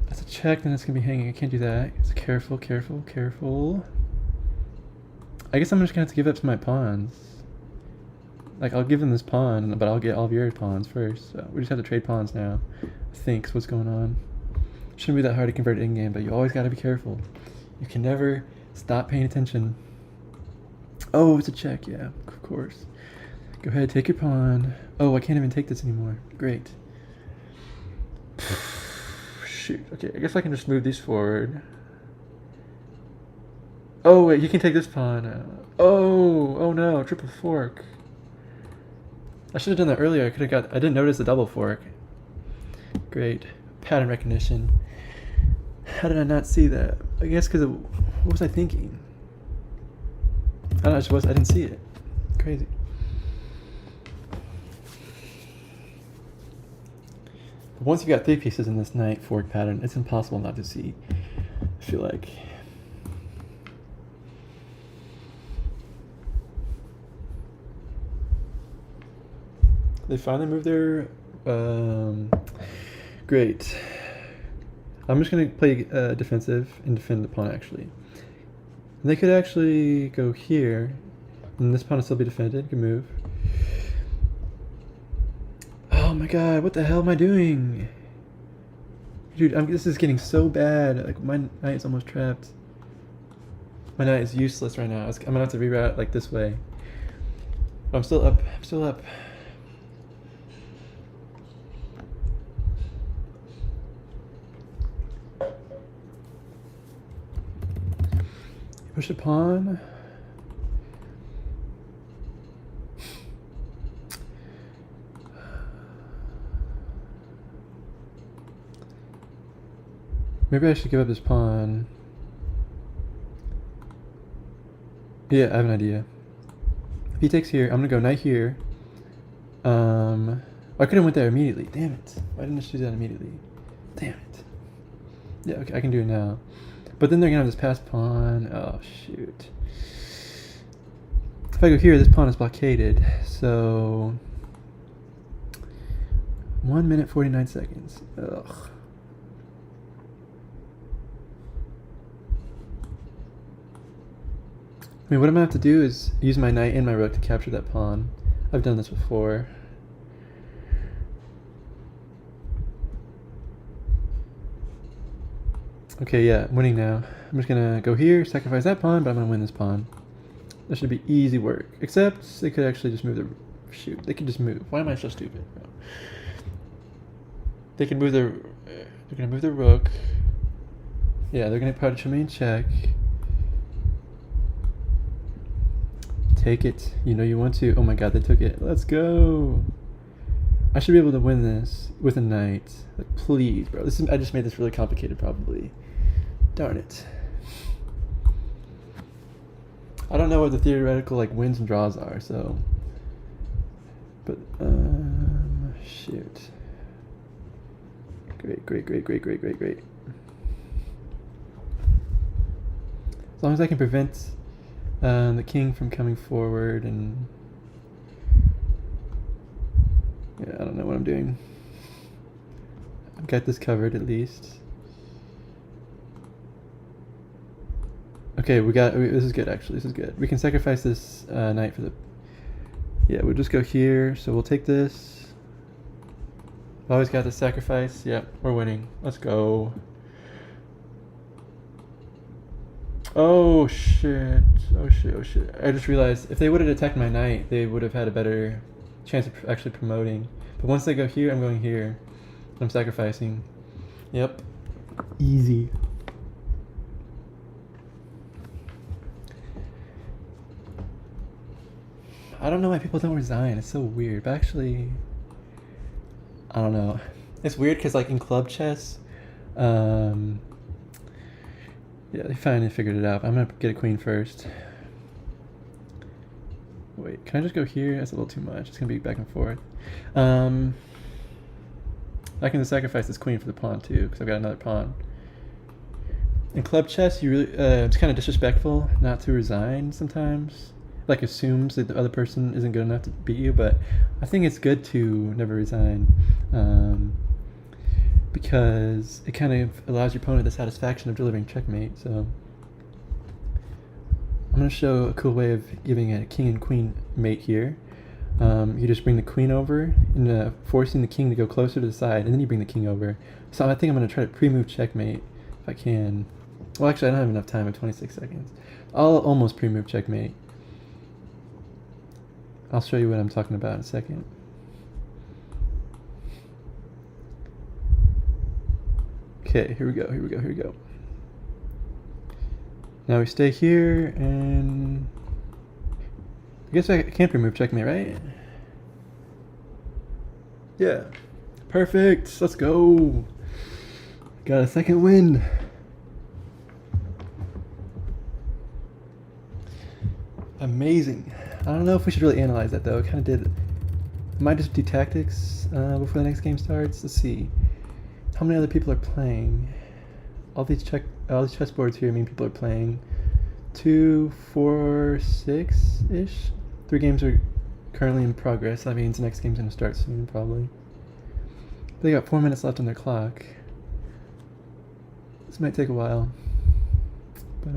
That's a check, then it's going to be hanging. I can't do that. It's careful, careful, careful. I guess I'm just going to have to give up to my pawns. Like, I'll give them this pawn, but I'll get all of your pawns first. So we just have to trade pawns now. I think is what's going on. Shouldn't be that hard to convert in-game, but you always got to be careful. You can never stop paying attention. Oh, it's a check. Yeah, of course. Go ahead, take your pawn. Oh, I can't even take this anymore. Great. Shoot. Okay, I guess I can just move these forward. Oh, wait, you can take this pawn. Oh no, triple fork. I should have done that earlier. I didn't notice the double fork. Great. Pattern recognition. How did I not see that? I guess because what was I thinking? I don't know, I didn't see it. Crazy. But once you've got 3 pieces in this knight fork pattern, it's impossible not to see. I feel like. They finally moved their, great. I'm just going to play defensive and defend the pawn, actually. And they could actually go here, and this pawn will still be defended. Good move. Oh my god, what the hell am I doing? Dude, this is getting so bad. Like, my knight is almost trapped. My knight is useless right now. I'm gonna have to reroute like this way. I'm still up. I'm still up. Push a pawn. Maybe I should give up this pawn. Yeah, I have an idea. If he takes here, I'm gonna go knight here. I could have went there immediately. Damn it. Why didn't I just do that immediately? Damn it. Yeah, okay, I can do it now. But then they're gonna have this passed pawn. Oh, shoot. If I go here, this pawn is blockaded. So 1 minute 49 seconds. Ugh. I mean, what I'm gonna have to do is use my knight and my rook to capture that pawn. I've done this before. Okay, yeah, I'm winning now. I'm just gonna go here, sacrifice that pawn, but I'm gonna win this pawn. That should be easy work. Except they could actually just move the... Shoot, they could just move. Why am I so stupid? No. They can move their... They're gonna move their rook. Yeah, they're gonna put me in check. Take it. You know you want to. Oh my god, they took it. Let's go. I should be able to win this with a knight. Like, please, bro. I just made this really complicated, probably. Darn it. I don't know what the theoretical like wins and draws are, so. But shoot. Great. As long as I can prevent the king from coming forward, and yeah, I don't know what I'm doing. I've got this covered at least. Okay, this is good actually. This is good. We can sacrifice this knight for the. Yeah, we'll just go here. So we'll take this. Always got the sacrifice. Yep, we're winning. Let's go. Oh shit. Oh shit. I just realized if they would have attacked my knight, they would have had a better chance of actually promoting. But once they go here, I'm going here. I'm sacrificing. Yep. Easy. I don't know why people don't resign. It's so weird. But actually, I don't know. It's weird because like in club chess, yeah, they finally figured it out. I'm gonna get a queen first. Wait, can I just go here? That's a little too much. It's gonna be back and forth. I can sacrifice this queen for the pawn too, because I've got another pawn. In club chess, you really it's kind of disrespectful not to resign sometimes. Like assumes that the other person isn't good enough to beat you, but I think it's good to never resign. Because it kind of allows your opponent the satisfaction of delivering checkmate. So I'm going to show a cool way of giving a king and queen mate here. You just bring the queen over and forcing the king to go closer to the side, and then you bring the king over. So I think I'm going to try to pre-move checkmate if I can. Well, actually, I don't have enough time in 26 seconds. I'll almost pre-move checkmate. I'll show you what I'm talking about in a second. Okay, here we go. Now we stay here, and I guess I can't remove checkmate, right? Yeah. Perfect. Let's go. Got a second win. Amazing. I don't know if we should really analyze that though. I kind of did. I might just do tactics before the next game starts. Let's see. How many other people are playing? All these chessboards here mean people are playing. 2, 4, 6-ish. 3 games are currently in progress. That means the next game's gonna start soon, probably. They got 4 minutes left on their clock. This might take a while. But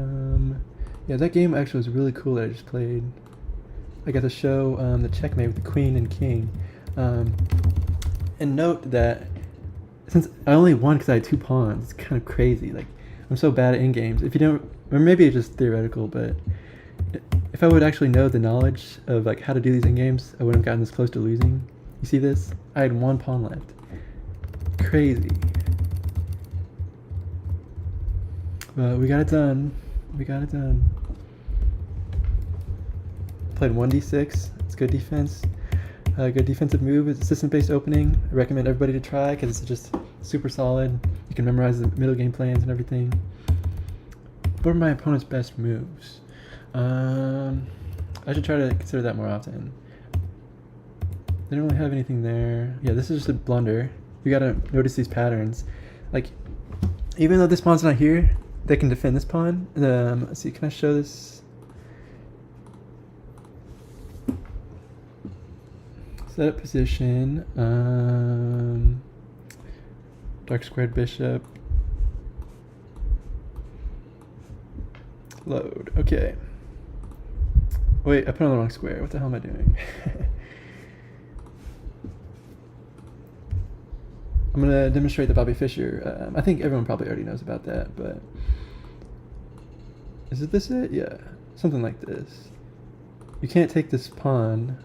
yeah, that game actually was really cool that I just played. I got to show the checkmate with the queen and king. And note that since I only won because I had 2 pawns, it's kind of crazy. Like, I'm so bad at in-games. If you don't, or maybe it's just theoretical, but if I would actually know the knowledge of like how to do these in-games, I wouldn't have gotten this close to losing. You see this? I had 1 pawn left. Crazy. But we got it done. We got it done. Played 1d6. It's good defense. Good defensive move. It's assistant-based opening. I recommend everybody to try because it's just super solid. You can memorize the middle game plans and everything. What are my opponent's best moves? I should try to consider that more often. They don't really have anything there. Yeah, this is just a blunder. You gotta notice these patterns. Like, even though this pawn's not here, they can defend this pawn. Let's see, can I show this? Set up position. Dark squared bishop. Load. Okay. Wait, I put on the wrong square. What the hell am I doing? I'm going to demonstrate the Bobby Fischer. I think everyone probably already knows about that, but... Is it this it? Yeah. Something like this. You can't take this pawn,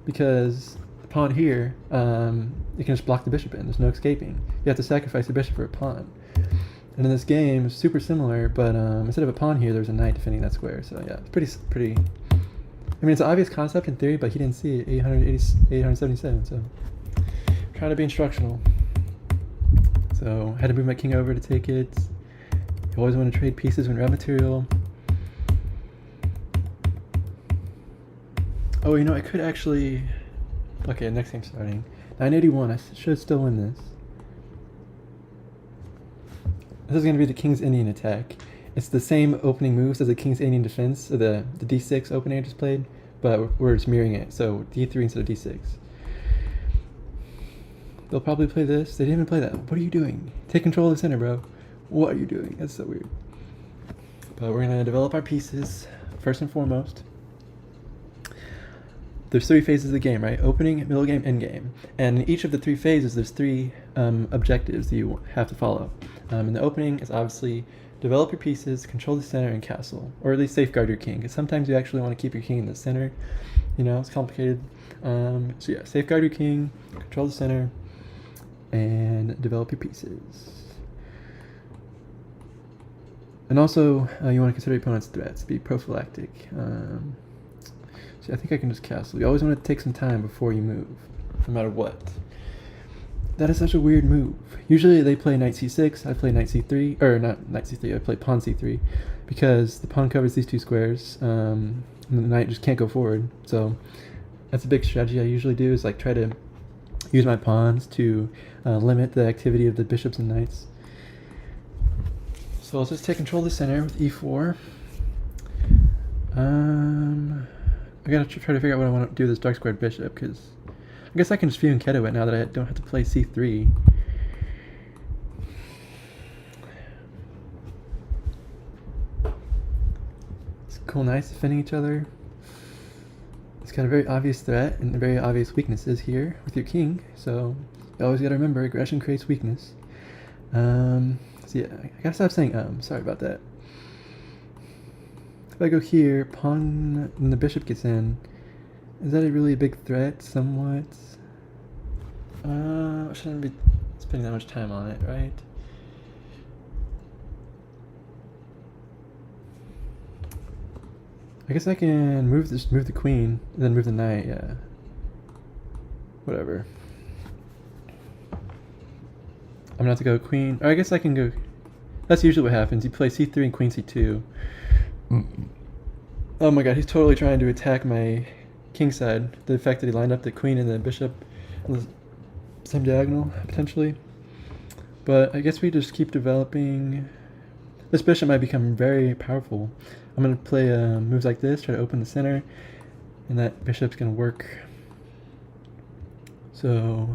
because the pawn here, you can just block the bishop in. There's no escaping. You have to sacrifice the bishop for a pawn. And in this game, it's super similar, but instead of a pawn here, there's a knight defending that square. So yeah, it's pretty... I mean, it's an obvious concept in theory, but he didn't see it. 877, so... Trying to be instructional. So, I had to move my king over to take it. You always want to trade pieces when you have material. Oh, you know, I could actually... Okay, next game starting. 981, I should still win this. This is going to be the King's Indian attack. It's the same opening moves as the King's Indian defense, so the d6 opening I just played, but we're just mirroring it, so d3 instead of d6. They'll probably play this. They didn't even play that. What are you doing? Take control of the center, bro. What are you doing? That's so weird. But we're going to develop our pieces, first and foremost. There's 3 phases of the game, right? Opening, middle game, end game. And in each of the 3 phases, there's 3 objectives that you have to follow. In the opening is obviously develop your pieces, control the center, and castle. Or at least safeguard your king, because sometimes you actually want to keep your king in the center. You know, it's complicated. So yeah, safeguard your king, control the center, and develop your pieces. And also, you want to consider your opponent's threats, be prophylactic. So I think I can just castle. You always want to take some time before you move, no matter what. That is such a weird move. Usually they play knight c6, I play knight c3, or not knight c3, I play pawn c3, because the pawn covers these 2 squares, and the knight just can't go forward. So that's a big strategy I usually do, is like try to use my pawns to limit the activity of the bishops and knights. So let's just take control of the center with e4. I gotta try to figure out what I want to do with this dark squared bishop, because I guess I can just Fianchetto it now that I don't have to play c3. It's cool knights defending each other. It's got a very obvious threat and very obvious weaknesses here with your king, so you always gotta remember aggression creates weakness. So yeah, I gotta stop saying sorry about that. If I go here, pawn and the bishop gets in, is that really a big threat? Somewhat. I shouldn't be spending that much time on it, right? I guess I can move the queen, and then move the knight, yeah. Whatever. I'm gonna have to go queen, or I guess I can go... That's usually what happens, you play c3 and queen c2. Oh my god, he's totally trying to attack my king side. The fact that he lined up the queen and the bishop on the same diagonal, potentially. But I guess we just keep developing. This bishop might become very powerful. I'm going to play moves like this, try to open the center, and that bishop's going to work. So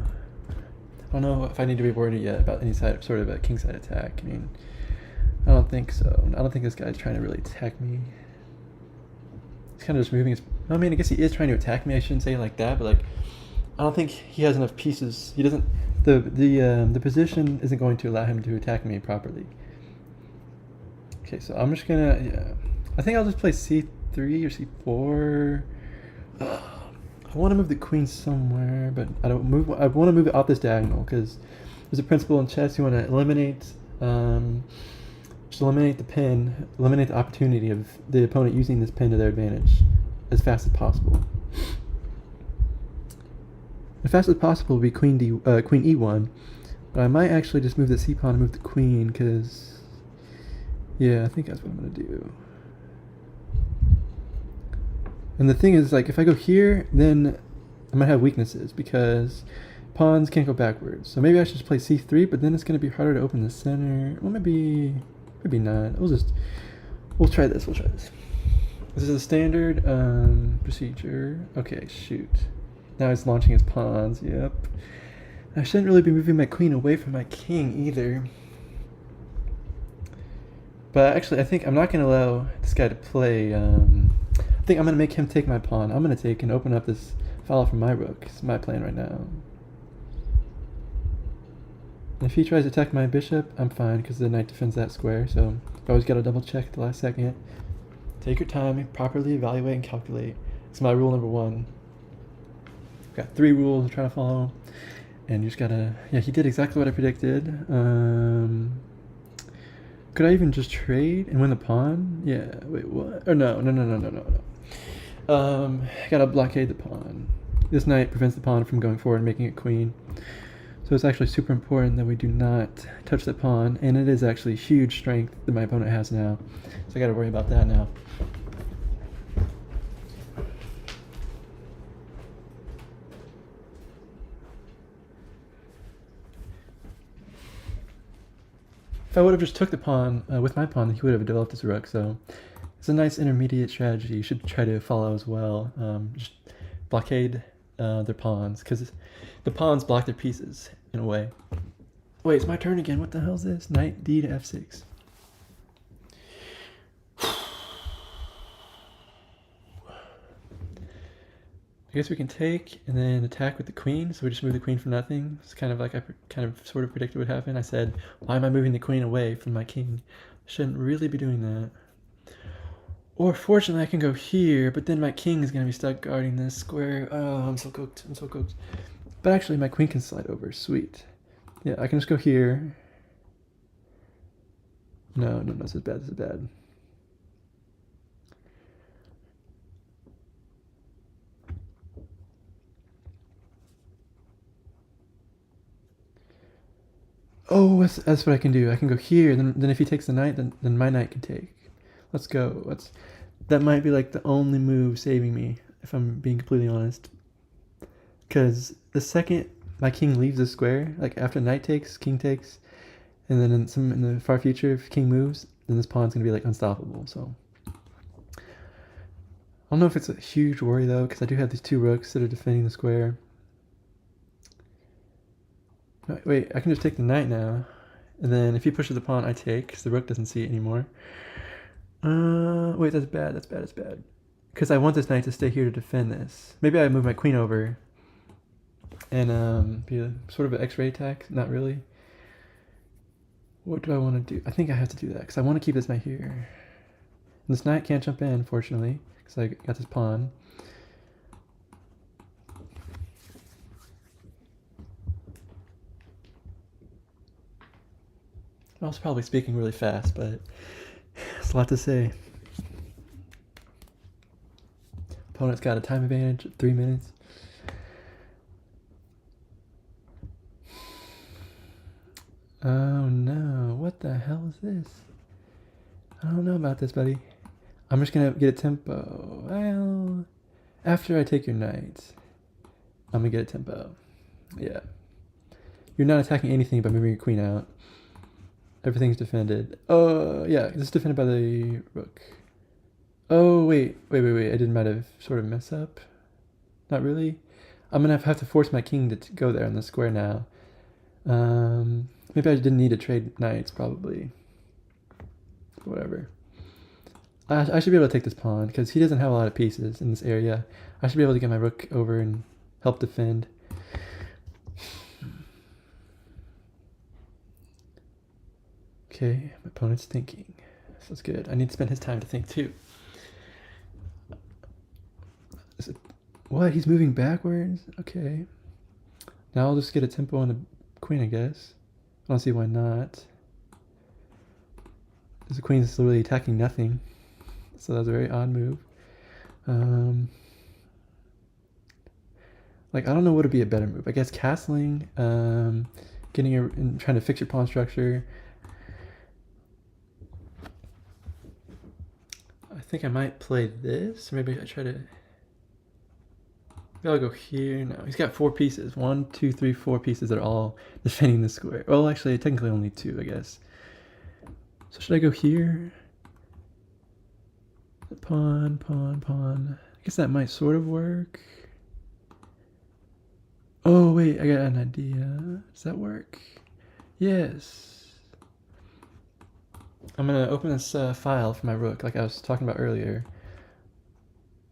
I don't know if I need to be worried yet about any sort of a kingside attack. I mean, I don't think so. I don't think this guy's trying to really attack me. He's kind of just moving his... I mean, I guess he is trying to attack me. I shouldn't say it like that, but like, I don't think he has enough pieces. He doesn't... The position isn't going to allow him to attack me properly. Okay, so I'm just gonna... Yeah. I think I'll just play c3 or c4. I want to move the queen somewhere, but I don't move. I want to move it off this diagonal because there's a principle in chess. You want to eliminate, just eliminate the pin, eliminate the opportunity of the opponent using this pin to their advantage as fast as possible. As fast as possible would be queen e1, but I might actually just move the c pawn and move the queen because, yeah, I think that's what I'm gonna do. And the thing is, like, if I go here, then I might have weaknesses because pawns can't go backwards. So maybe I should just play c3, but then it's going to be harder to open the center. Well, maybe not. We'll try this. This is a standard procedure. Okay, shoot. Now it's launching his pawns. Yep. I shouldn't really be moving my queen away from my king either. But actually, I think I'm not going to allow this guy to play... I think I'm going to make him take my pawn. I'm going to take and open up this file from my rook. It's my plan right now. And if he tries to attack my bishop, I'm fine because the knight defends that square. So I always got to double check at the last second. Take your time, properly evaluate and calculate. It's my rule number 1. I've got 3 rules I'm trying to follow. And you just got to... Yeah, he did exactly what I predicted. Could I even just trade and win the pawn? Yeah, wait, what? Or no. I gotta blockade the pawn. This knight prevents the pawn from going forward and making it queen. So it's actually super important that we do not touch the pawn, and it is actually huge strength that my opponent has now. So I gotta worry about that now. If I would have just took the pawn with my pawn, he would have developed his rook. So it's a nice intermediate strategy you should try to follow as well. Just blockade their pawns because the pawns block their pieces in a way. Wait, it's my turn again. What the hell is this? Knight d to f6. I guess we can take and then attack with the queen, so we just move the queen for nothing. It's kind of like I sort of predicted would happen. I said, why am I moving the queen away from my king? I shouldn't really be doing that. Or fortunately I can go here, but then my king is going to be stuck guarding this square. Oh, I'm so cooked. But actually my queen can slide over. Sweet. Yeah, I can just go here. No, this is bad. Oh, that's what I can do. I can go here. Then if he takes the knight, then my knight can take. Let's go. That might be like the only move saving me, if I'm being completely honest. Because the second my king leaves the square, like after knight takes, king takes, and then in the far future, if king moves, then this pawn's gonna be like unstoppable. So I don't know if it's a huge worry though, because I do have these 2 rooks that are defending the square. Wait, I can just take the knight now. And then if he pushes the pawn, I take, because the rook doesn't see it anymore. Wait, that's bad. Because I want this knight to stay here to defend this. Maybe I move my queen over. And, be a sort of an X-ray attack. Not really. What do I want to do? I think I have to do that, because I want to keep this knight here. And this knight can't jump in, unfortunately, because I got this pawn. I was probably speaking really fast, but it's a lot to say. Opponent's got a time advantage of 3 minutes. Oh no, what the hell is this? I don't know about this, buddy. I'm just gonna get a tempo. Well, after I take your knight, I'm gonna get a tempo. Yeah. You're not attacking anything by moving your queen out. Everything's defended. Oh, yeah, this is defended by the rook. Oh, wait. I might have sort of mess up. Not really. I'm going to have to force my king to go there on the square now. Maybe I didn't need to trade knights, probably. Whatever. I should be able to take this pawn, because he doesn't have a lot of pieces in this area. I should be able to get my rook over and help defend. Okay, my opponent's thinking. This is good. I need to spend his time to think too. What? He's moving backwards? Okay. Now I'll just get a tempo on the queen, I guess. I don't see why not. The queen is literally attacking nothing. So that's a very odd move. Like, I don't know what would be a better move. I guess castling, getting your, and trying to fix your pawn structure. I think I might play this. Maybe I try to. Maybe I'll go here. No, he's got 4 pieces. 1, 2, 3, 4 pieces that are all defending the square. Well, actually, technically only 2, I guess. So should I go here? Pawn, pawn, pawn. I guess that might sort of work. Oh, wait, I got an idea. Does that work? Yes. I'm gonna open this file for my rook, like I was talking about earlier.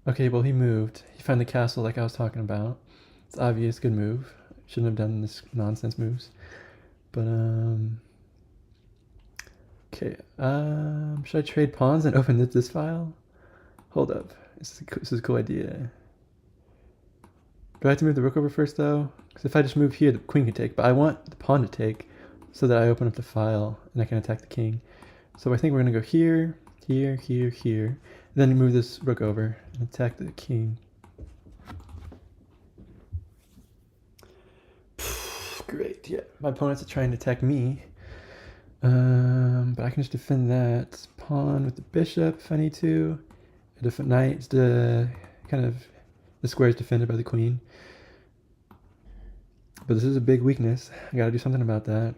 Okay, well, he moved. He found the castle like I was talking about. It's obvious, good move. Shouldn't have done this nonsense moves. But, okay, should I trade pawns and open this file? Hold up, this is a cool idea. Do I have to move the rook over first though? Because if I just move here, the queen can take, but I want the pawn to take so that I open up the file and I can attack the king. So I think we're gonna go here, here, here, here, then move this rook over and attack the king. Great, yeah. My opponents are trying to attack me. But I can just defend that. Pawn with the bishop if I need to. A different knight, the square is defended by the queen. But this is a big weakness. I gotta do something about that.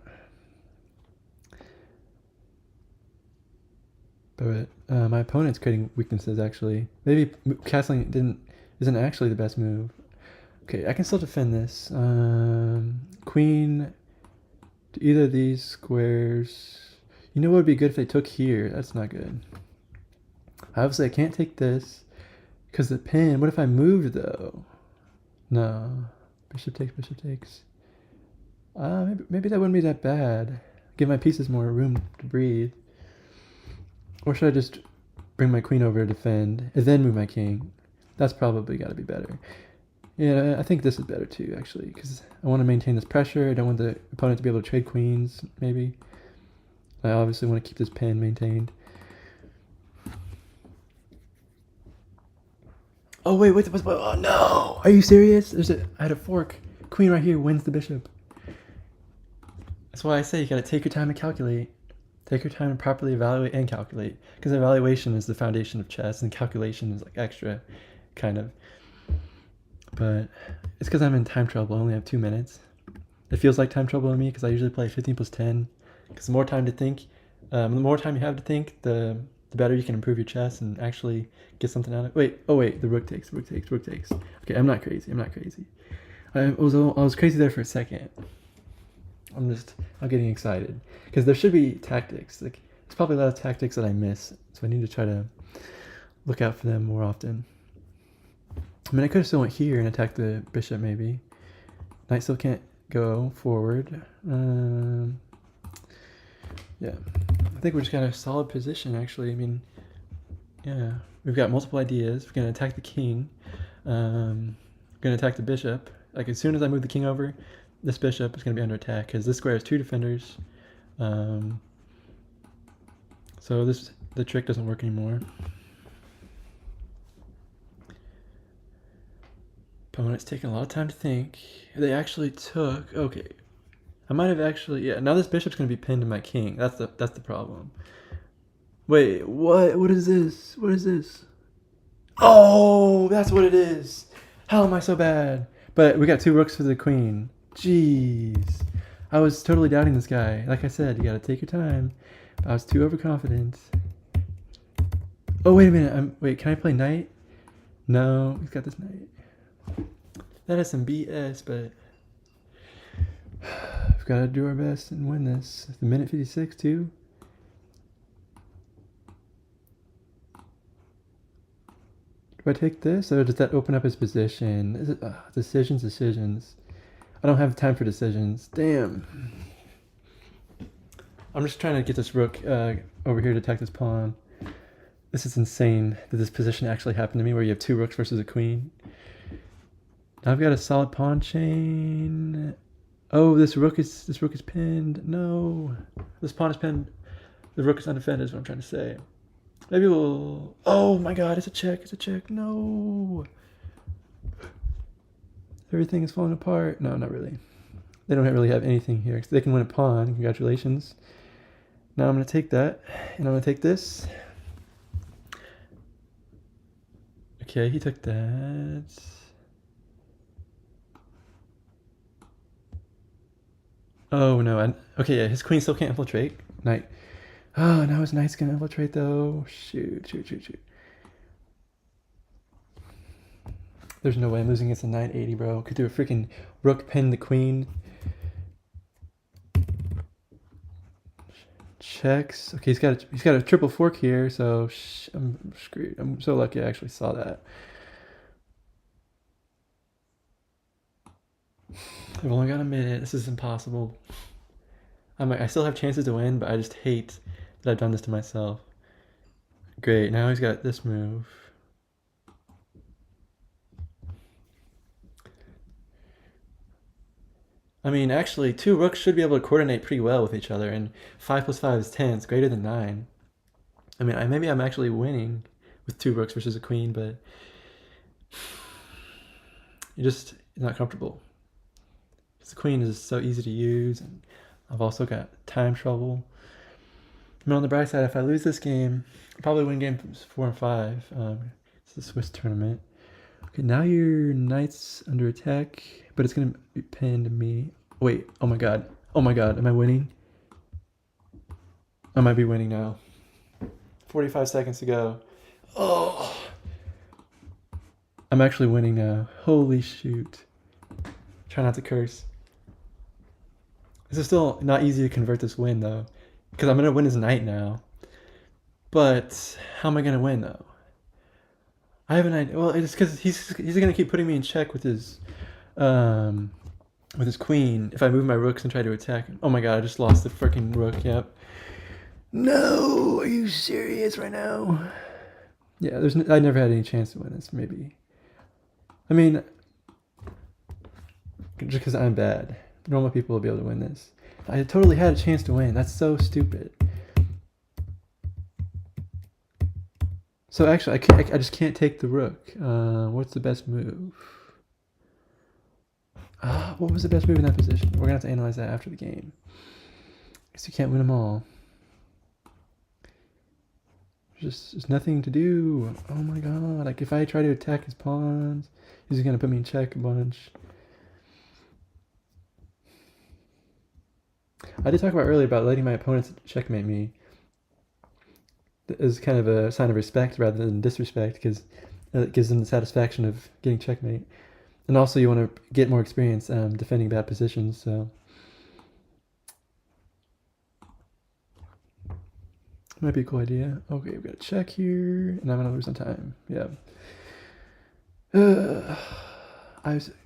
But my opponent's creating weaknesses actually. Maybe castling isn't actually the best move. Okay, I can still defend this. Queen to either of these squares. You know what would be good if they took here? That's not good. Obviously, I can't take this because the pin. What if I moved though? No. Bishop takes, bishop takes. Maybe that wouldn't be that bad. Give my pieces more room to breathe. Or should I just bring my queen over to defend and then move my king? That's probably got to be better. Yeah, I think this is better too, actually, because I want to maintain this pressure. I don't want the opponent to be able to trade queens, maybe. I obviously want to keep this pin maintained. Oh, wait, oh, no! Are you serious? I had a fork. Queen right here wins the bishop. That's why I say you gotta take your time to calculate. Take your time to properly evaluate and calculate. Because evaluation is the foundation of chess, and calculation is like extra, kind of. But it's because I'm in time trouble. I only have 2 minutes. It feels like time trouble to me because I usually play 15 plus 10. Because the more time to think, the more time you have to think, the better you can improve your chess and actually get something out of it. Wait, the rook takes. Okay, I'm not crazy. I was crazy there for a second. I'm getting excited. Because there should be tactics. Like, there's probably a lot of tactics that I miss. So I need to try to look out for them more often. I mean, I could have still went here and attacked the bishop, maybe. Knight still can't go forward. Yeah. I think we're just got a solid position, actually. I mean, yeah. We've got multiple ideas. We're going to attack the king. We're going to attack the bishop. Like, as soon as I move the king over, this bishop is going to be under attack because this square has 2 defenders. So the trick doesn't work anymore. Opponent's taking a lot of time to think. They actually took. Okay, I might have actually. Yeah. Now this bishop's going to be pinned to my king. That's the problem. Wait. What? What is this? What is this? Oh, that's what it is. How am I so bad? But we got 2 rooks for the queen. Jeez. I was totally doubting this guy. Like I said, you got to take your time. I was too overconfident. Oh, wait a minute. Wait, can I play knight? No, he's got this knight. That is some BS, but We've got to do our best and win this. The minute 56 too. Do I take this, or does that open up his position? Is it decisions? I don't have time for decisions. Damn. I'm just trying to get this rook over here to attack this pawn. This is insane that this position actually happened to me, where you have 2 rooks versus a queen. Now I've got a solid pawn chain. Oh, this rook is pinned. No, this pawn is pinned. The rook is undefended. Is what I'm trying to say. Maybe we'll. Oh my God! It's a check. It's a check. No. Everything is falling apart. No, not really. They don't really have anything here. They can win a pawn. Congratulations. Now I'm gonna take that, and I'm gonna take this. Okay, he took that. Oh no, okay, yeah, his queen still can't infiltrate. Knight. Oh, now his knight's gonna infiltrate though. Shoot. There's no way I'm losing against a knight 80, bro. Could do a freaking rook pin the queen. Checks. Okay, he's got a triple fork here, so I'm screwed. I'm so lucky I actually saw that. I've only got a minute. This is impossible. I still have chances to win, but I just hate that I've done this to myself. Great. Now he's got this move. I mean, actually, 2 rooks should be able to coordinate pretty well with each other, and 5 plus 5 is 10. It's greater than 9. I mean, maybe I'm actually winning with 2 rooks versus a queen, but you're just not comfortable. The queen is so easy to use, and I've also got time trouble. I mean, on the bright side, if I lose this game, I'll probably win games 4 and 5. It's a Swiss tournament. Okay, now your knight's under attack, but it's gonna be pinned to me. Wait, oh my god, am I winning? I might be winning now. 45 seconds to go. Oh, I'm actually winning now. Holy shoot. Try not to curse. This is still not easy to convert this win though, because I'm gonna win his knight now. But how am I gonna win though? I have an idea. Well, it's because he's gonna keep putting me in check with his queen if I move my rooks and try to attack him. Oh my god, I just lost the freaking rook. Yep. No, are you serious right now? Yeah, I never had any chance to win this. Maybe. I mean, just because I'm bad. Normal people will be able to win this. I totally had a chance to win. That's so stupid. So actually, I just can't take the rook. What's the best move? What was the best move in that position? We're gonna have to analyze that after the game. Because you can't win them all. There's nothing to do. Oh my god! Like if I try to attack his pawns, he's gonna put me in check a bunch. I did talk about earlier about letting my opponents checkmate me as kind of a sign of respect rather than disrespect, because it gives them the satisfaction of getting checkmate. And also you want to get more experience defending bad positions, so might be a cool idea. Okay, we've got a check here, and I'm gonna lose on time. Yeah.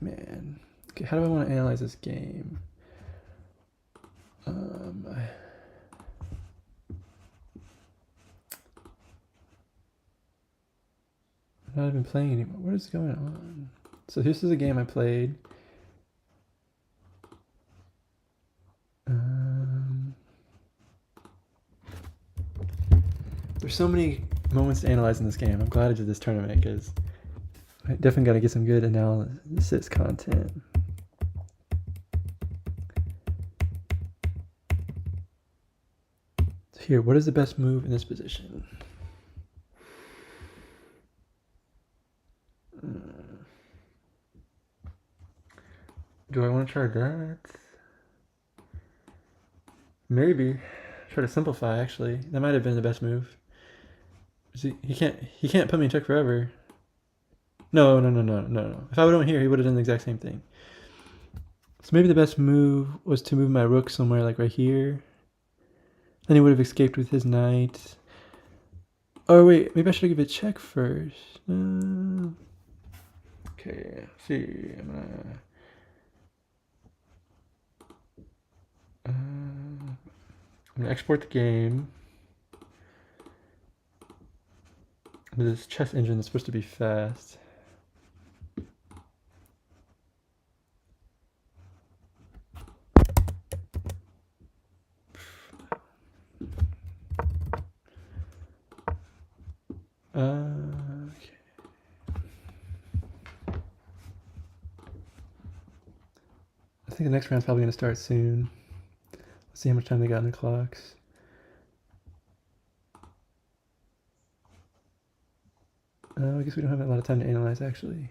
Man. Okay, how do I want to analyze this game? I'm not even playing anymore. What is going on? So this is a game I played. There's so many moments to analyze in this game. I'm glad I did this tournament because I definitely got to get some good analysis content. So here, what is the best move in this position? Do I want to try that? Maybe. Try to simplify, actually. That might have been the best move. He can't put me in check forever. No. If I would have went here, he would have done the exact same thing. So maybe the best move was to move my rook somewhere like right here. Then he would have escaped with his knight. Oh wait, maybe I should give it a check first. Okay, let's see. I'm gonna export the game. This chess engine is supposed to be fast. Okay. I think the next round's probably gonna start soon. Let's see how much time they got in the clocks. I guess we don't have a lot of time to analyze actually.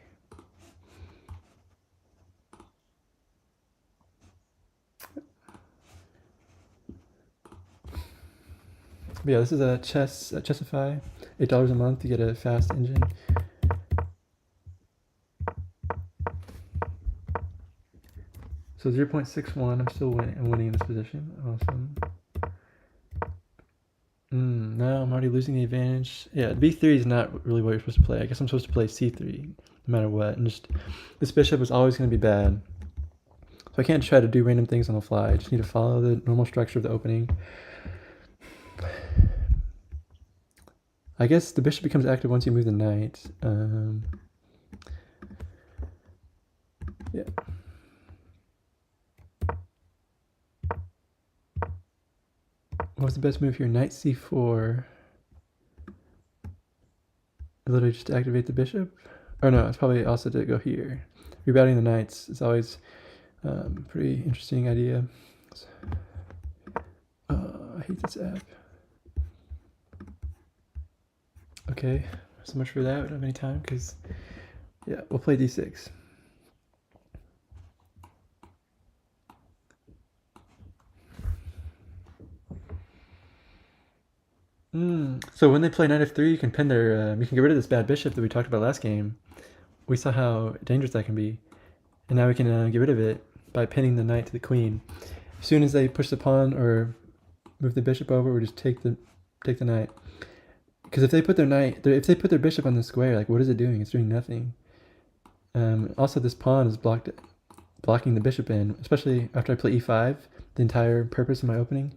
But yeah, this is a Chessify, $8 a month to get a fast engine. So 0.61, I'm still winning. I'm winning in this position. Awesome. Now I'm already losing the advantage. Yeah, b3 is not really what you're supposed to play. I guess I'm supposed to play c3 no matter what. And just this bishop is always going to be bad. So I can't try to do random things on the fly. I just need to follow the normal structure of the opening. I guess the bishop becomes active once you move the knight. Yeah. What was the best move here? Knight c4. Literally just activate the bishop? Or no, it's probably also to go here. Rerouting the knights is always a pretty interesting idea. I hate this app. Okay, so much for that. We don't have any time because, yeah, we'll play d6. So when they play knight f3, you can pin their, you can get rid of this bad bishop that we talked about last game. We saw how dangerous that can be. And now we can get rid of it by pinning the knight to the queen. As soon as they push the pawn or move the bishop over, we just take the knight. Because if they put their bishop on the square, like what is it doing? It's doing nothing. Also, this pawn is blocking the bishop in, especially after I play e5, the entire purpose of my opening.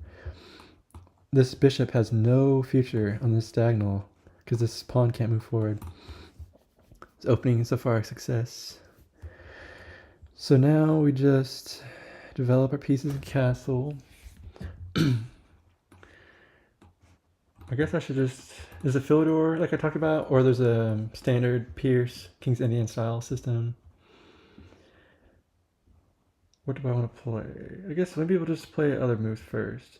This bishop has no future on this diagonal because this pawn can't move forward. This opening is so far a success. So now we just develop our pieces of castle. I guess I should just, is it Philidor like I talked about, or there's a standard Pierce King's Indian style system? What do I want to play? I guess maybe we'll just play other moves first.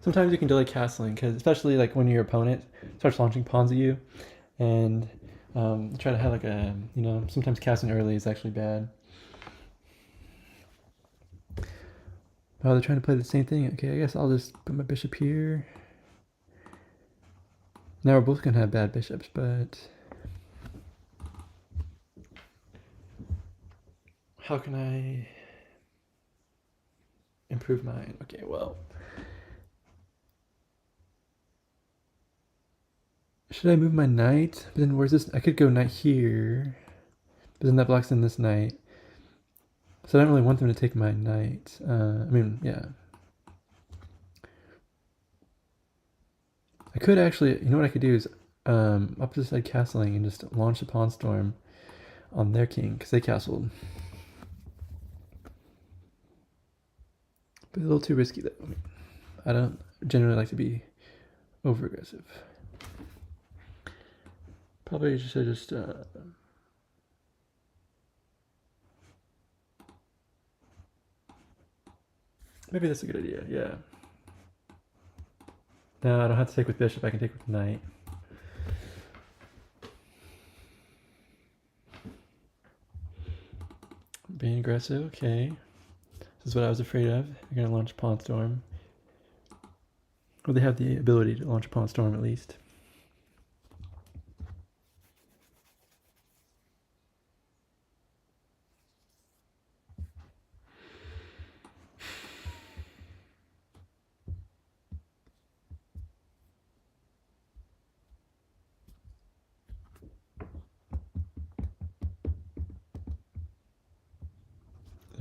Sometimes you can delay castling, because especially like when your opponent starts launching pawns at you, and try to have like a, sometimes casting early is actually bad. Oh, they're trying to play the same thing. Okay, I guess I'll just put my bishop here. Now we're both going to have bad bishops, but how can I improve mine? Okay, well, should I move my knight? But then where's this? I could go knight here, but then that blocks in this knight. So I don't really want them to take my knight. Yeah. I could actually, you know what I could do is opposite side castling and just launch a pawn storm on their king because they castled. But a little too risky though. I don't generally like to be over aggressive. Probably should just maybe that's a good idea. Yeah. No, I don't have to take with bishop. I can take with knight. Being aggressive, okay. This is what I was afraid of. They're going to launch pawn storm. Or they have the ability to launch a pawn storm at least.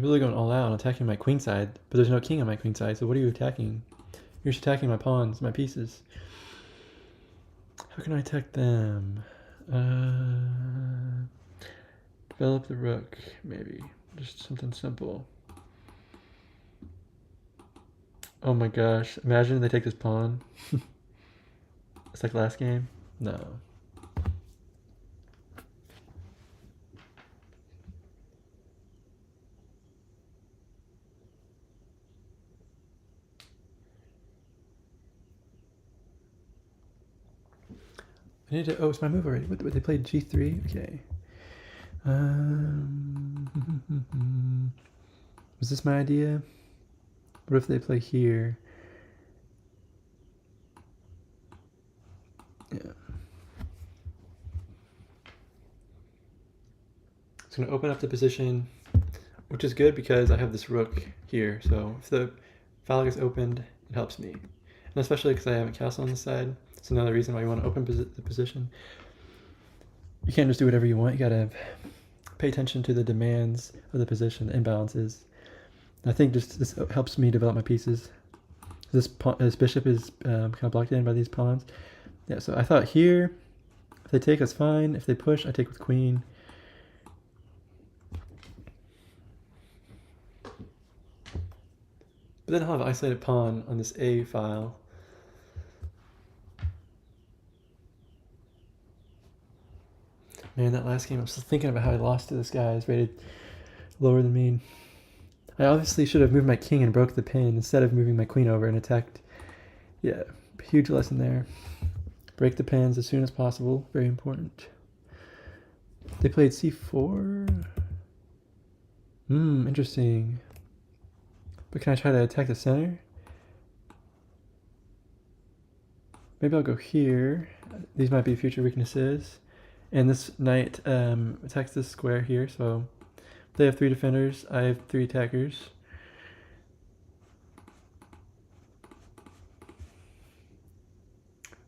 really going all out and attacking my queen side, but there's no king on my queen side, so what are you attacking? You're just attacking my pawns, my pieces. How can I attack them? Develop the rook, maybe. Just something simple. Oh my gosh, imagine they take this pawn. It's like last game? No. I need to, oh, it's my move already. What, they played g3? Okay. Was this my idea? What if they play here? Yeah. It's going to open up the position, which is good because I have this rook here. So if the file gets opened, it helps me. And especially because I have a castle on the side. It's another reason why you want to open the position. You can't just do whatever you want. You got to pay attention to the demands of the position, the imbalances. I think just this helps me develop my pieces. This bishop is kind of blocked in by these pawns. Yeah, so I thought here, if they take, that's fine. If they push, I take with queen. But then I'll have an isolated pawn on this A file. Man, that last game, I'm still thinking about how I lost to this guy. He's rated lower than me. I obviously should have moved my king and broke the pin instead of moving my queen over and attacked. Yeah, huge lesson there. Break the pins as soon as possible. Very important. They played c4. Interesting. But can I try to attack the center? Maybe I'll go here. These might be future weaknesses. And this knight attacks this square here, so they have 3 defenders, I have 3 attackers.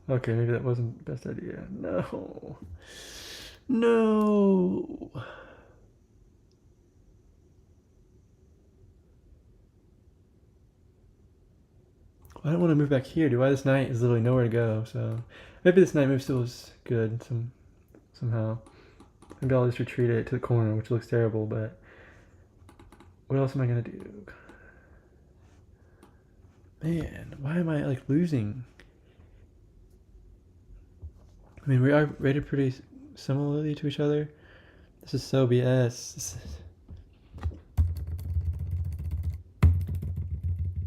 Okay, maybe that wasn't the best idea. No. No. I don't want to move back here, do I? This knight is literally nowhere to go, so maybe this knight move still is good somehow. Maybe I'll just retreat it to the corner, which looks terrible, but what else am I gonna do? Man, why am I like losing? I mean, we are rated pretty similarly to each other. This is so BS.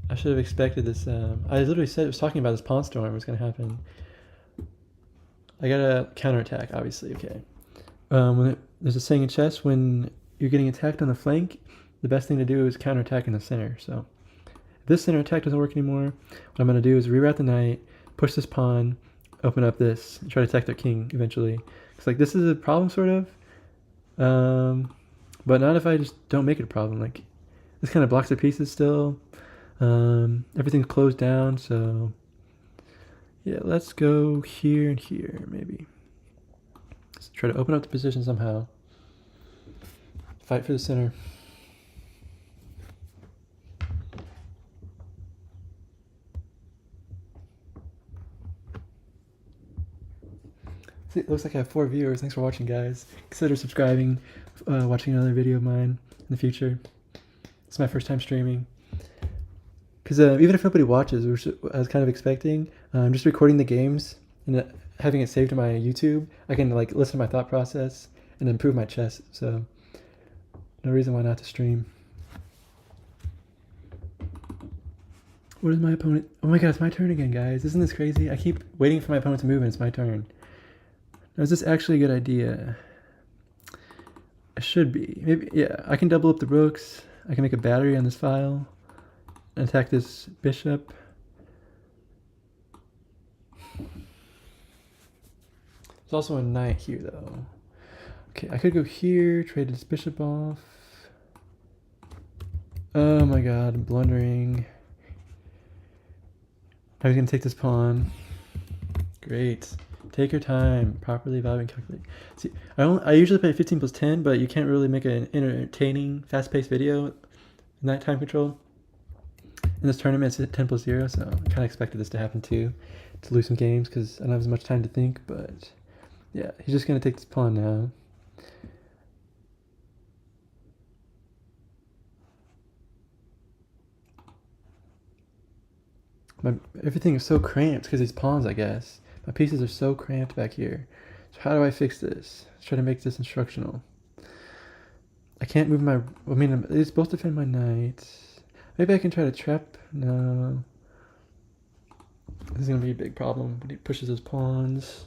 I should have expected this. I literally was talking about this pawn storm was gonna happen. I got a counterattack, obviously, okay. There's a saying in chess, when you're getting attacked on the flank, the best thing to do is counterattack in the center. So if this center attack doesn't work anymore, what I'm going to do is reroute the knight, push this pawn, open up this, and try to attack their king eventually. It's like, this is a problem, sort of. But not if I just don't make it a problem. Like, this kind of blocks their pieces still. Everything's closed down, so yeah, let's go here and here, maybe. Let's try to open up the position somehow. Fight for the center. See, it looks like I have 4 viewers. Thanks for watching, guys. Consider subscribing, watching another video of mine in the future. It's my first time streaming. Because even if nobody watches, which I was kind of expecting, I'm just recording the games and having it saved to my YouTube. I can like listen to my thought process and improve my chess. So no reason why not to stream. What is my opponent? Oh my god, it's my turn again, guys. Isn't this crazy? I keep waiting for my opponent to move and it's my turn. Now, is this actually a good idea? It should be. Maybe, yeah, I can double up the rooks. I can make a battery on this file and attack this bishop. There's also a knight here, though. Okay, I could go here, trade this bishop off. Oh my god, I'm blundering. I was gonna take this pawn. Great. Take your time. Properly evaluate and calculate. See, I usually play 15 plus 10, but you can't really make an entertaining, fast-paced video nighttime control. In this tournament, it's at 10+0, so I kind of expected this to happen too, to lose some games because I don't have as much time to think. But yeah, he's just gonna take this pawn now. Everything is so cramped because these pawns, I guess. My pieces are so cramped back here. So how do I fix this? Let's try to make this instructional. I can't move my... I mean, it's supposed to defend my knight. Maybe I can try to trap. No. This is going to be a big problem when he pushes his pawns.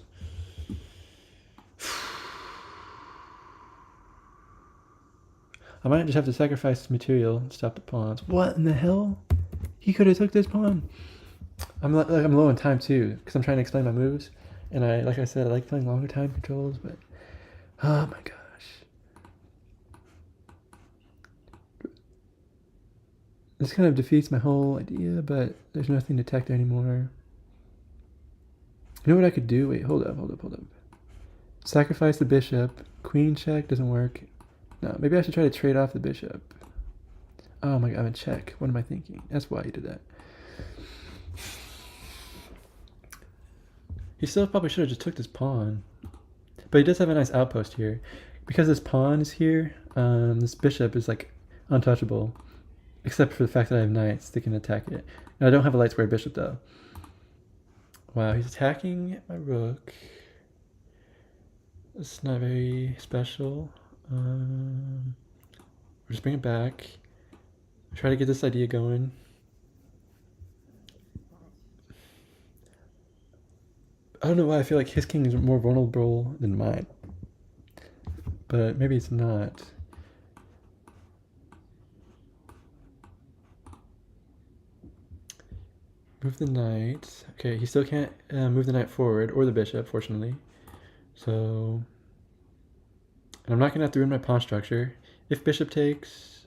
I might just have to sacrifice material and stop the pawns. What in the hell? He could have took this pawn. I'm low on time too because I'm trying to explain my moves, and like I said, I like playing longer time controls. But oh my gosh, this kind of defeats my whole idea. But there's nothing to attack there anymore. You know what I could do? Wait, hold up. Sacrifice the bishop. Queen check doesn't work. No, maybe I should try to trade off the bishop. Oh my god, I'm in check. What am I thinking? That's why he did that. He still probably should have just took this pawn. But he does have a nice outpost here. Because this pawn is here, this bishop is like untouchable. Except for the fact that I have knights that can attack it. And I don't have a light square bishop though. Wow, he's attacking my rook. It's not very special. We'll just bring it back. Try to get this idea going. I don't know why I feel like his king is more vulnerable than mine. But maybe it's not. Move the knight. Okay, he still can't move the knight forward, or the bishop, fortunately. So... And I'm not going to have to ruin my pawn structure. If bishop takes,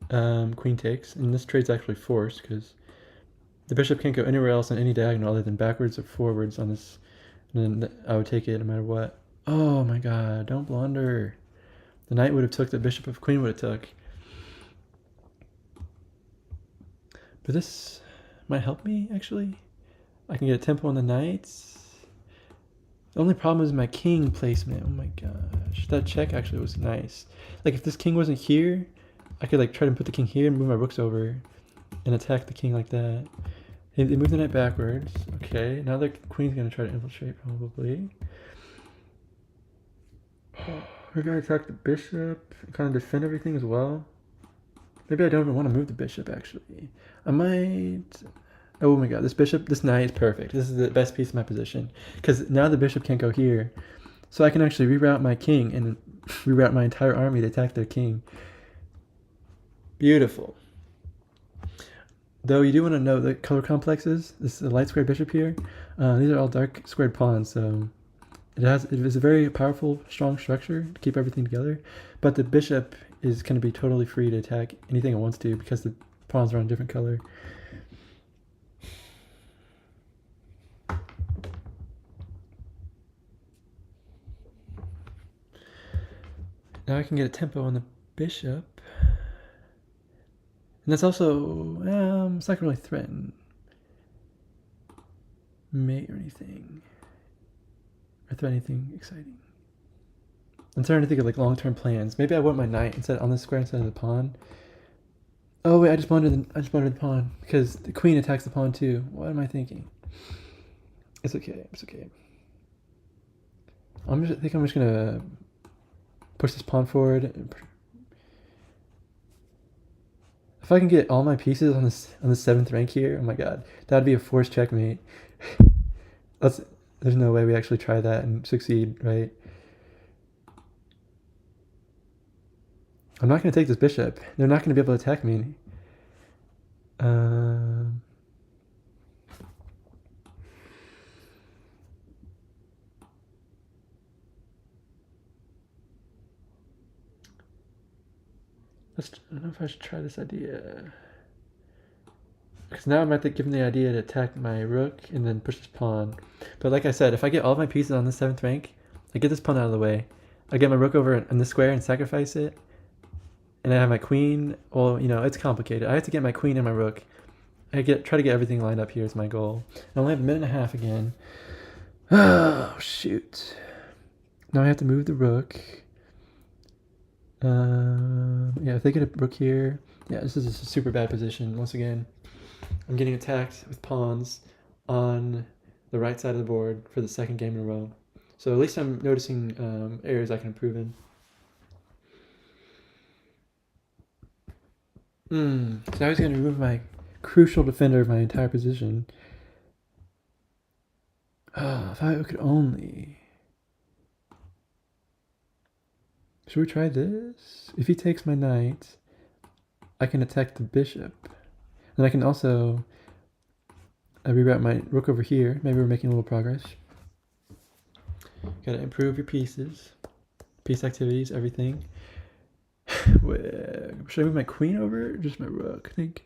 queen takes, and this trade's actually forced, because the bishop can't go anywhere else on any diagonal other than backwards or forwards on this, and then I would take it no matter what. Oh my god, don't blunder. The knight would have took, the bishop of queen would have took. But this might help me, actually. I can get a tempo on the knights. The only problem is my king placement. Oh my gosh, that check actually was nice. Like if this king wasn't here, I could like try to put the king here and move my rooks over and attack the king like that. They move the knight backwards. Okay, now the queen's gonna try to infiltrate probably. We're gonna attack the bishop and kind of defend everything as well. Maybe I don't even want to move the bishop actually. I might... Oh my god, this knight is perfect. This is the best piece of my position. Because now the bishop can't go here. So I can actually reroute my king and reroute my entire army to attack their king. Beautiful. Though you do want to know the color complexes. This is a light squared bishop here. These are all dark squared pawns, so it is a very powerful, strong structure to keep everything together. But the bishop is going to be totally free to attack anything it wants to because the pawns are on a different color. Now I can get a tempo on the bishop. And that's also, it's not really threaten mate or anything. Or threaten anything exciting. I'm starting to think of like long-term plans. Maybe I want my knight instead on the square instead of the pawn. Oh wait, I just blundered the pawn because the queen attacks the pawn too. What am I thinking? It's okay. It's okay. I think I'm just gonna push this pawn forward. If I can get all my pieces on the 7th rank here, oh my god, that'd be a forced checkmate. There's no way we actually try that and succeed, right? I'm not going to take this bishop. They're not going to be able to attack me. I don't know if I should try this idea. Because now I might give him the idea to attack my rook and then push this pawn. But like I said, if I get all of my pieces on the 7th rank, I get this pawn out of the way. I get my rook over in the square and sacrifice it. and I have my queen. Well, you know, it's complicated. I have to get my queen and my rook. Try to get everything lined up here is my goal. I only have a minute and a half again. Oh shoot! Now I have to move the rook. Yeah, if they get a rook here, yeah, this is a super bad position. Once again, I'm getting attacked with pawns on the right side of the board for the second game in a row. So at least I'm noticing areas I can improve in. So now he's going to remove my crucial defender of my entire position. If I could only... Should we try this? If he takes my knight, I can attack the bishop. And I can also reroute my rook over here. Maybe we're making a little progress. Gotta improve your pieces. Piece activities, everything. Should I move my queen over or just my rook, I think?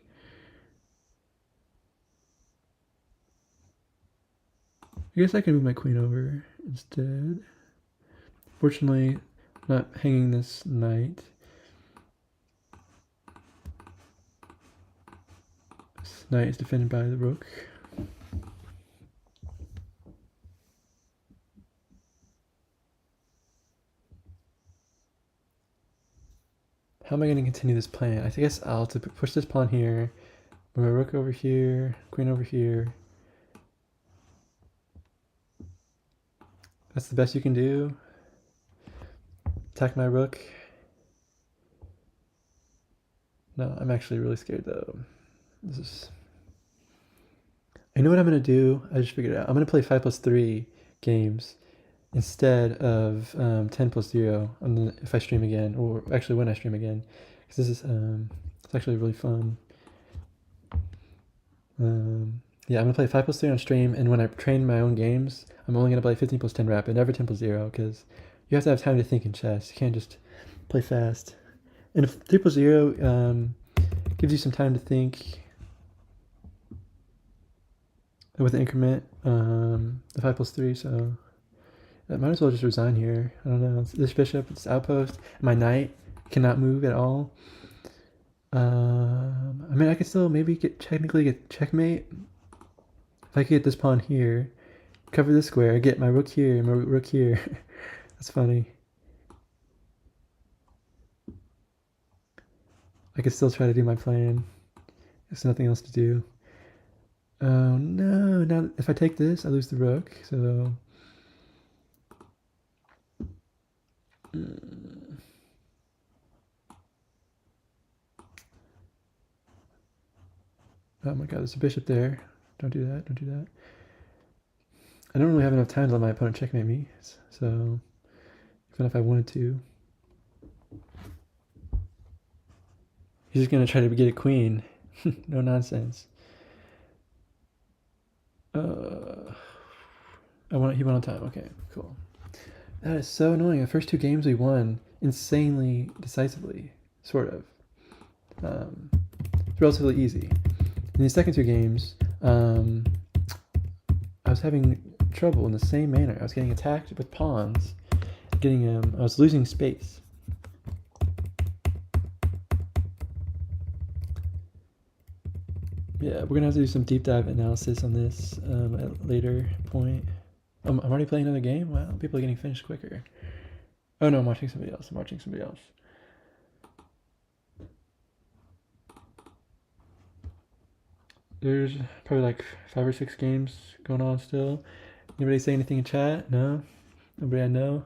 I guess I can move my queen over instead. Fortunately, I'm not hanging this knight. This knight is defended by the rook. How am I going to continue this plan? I guess I'll have to push this pawn here, move my rook over here, queen over here. That's the best you can do. Attack my rook. No, I'm actually really scared though. This is... I know what I'm going to do. I just figured it out. I'm going to play 5+3 games instead of 10+0 if I stream again, or actually when I stream again, because this is it's actually really fun. Yeah, I'm gonna play 5+3 on stream, and when I train my own games, I'm only gonna play 15+10 rapid, never 10+0, because you have to have time to think in chess. You can't just play fast. And if 3+0 gives you some time to think with the increment, the 5+3, so. I might as well just resign here. I don't know. It's this bishop, it's outpost. My knight cannot move at all. I mean, I could still maybe technically get checkmate. If I could get this pawn here, cover this square, get my rook here, and my rook here. That's funny. I could still try to do my plan. There's nothing else to do. Oh no! Now if I take this, I lose the rook. So. Oh my god, there's a bishop there. Don't do that, don't do that. I don't really have enough time to let my opponent checkmate me, so even if I wanted to. He's just gonna try to get a queen. No nonsense. He went on time, okay, cool. That is so annoying. The first two games we won insanely decisively, sort of. It's relatively easy. In the second two games, I was having trouble in the same manner. I was getting attacked with pawns, I was losing space. Yeah, we're gonna have to do some deep dive analysis on this at a later point. I'm already playing another game? Wow, people are getting finished quicker. Oh no, I'm watching somebody else. There's probably like 5 or 6 games going on still. Anybody say anything in chat? No? Nobody I know?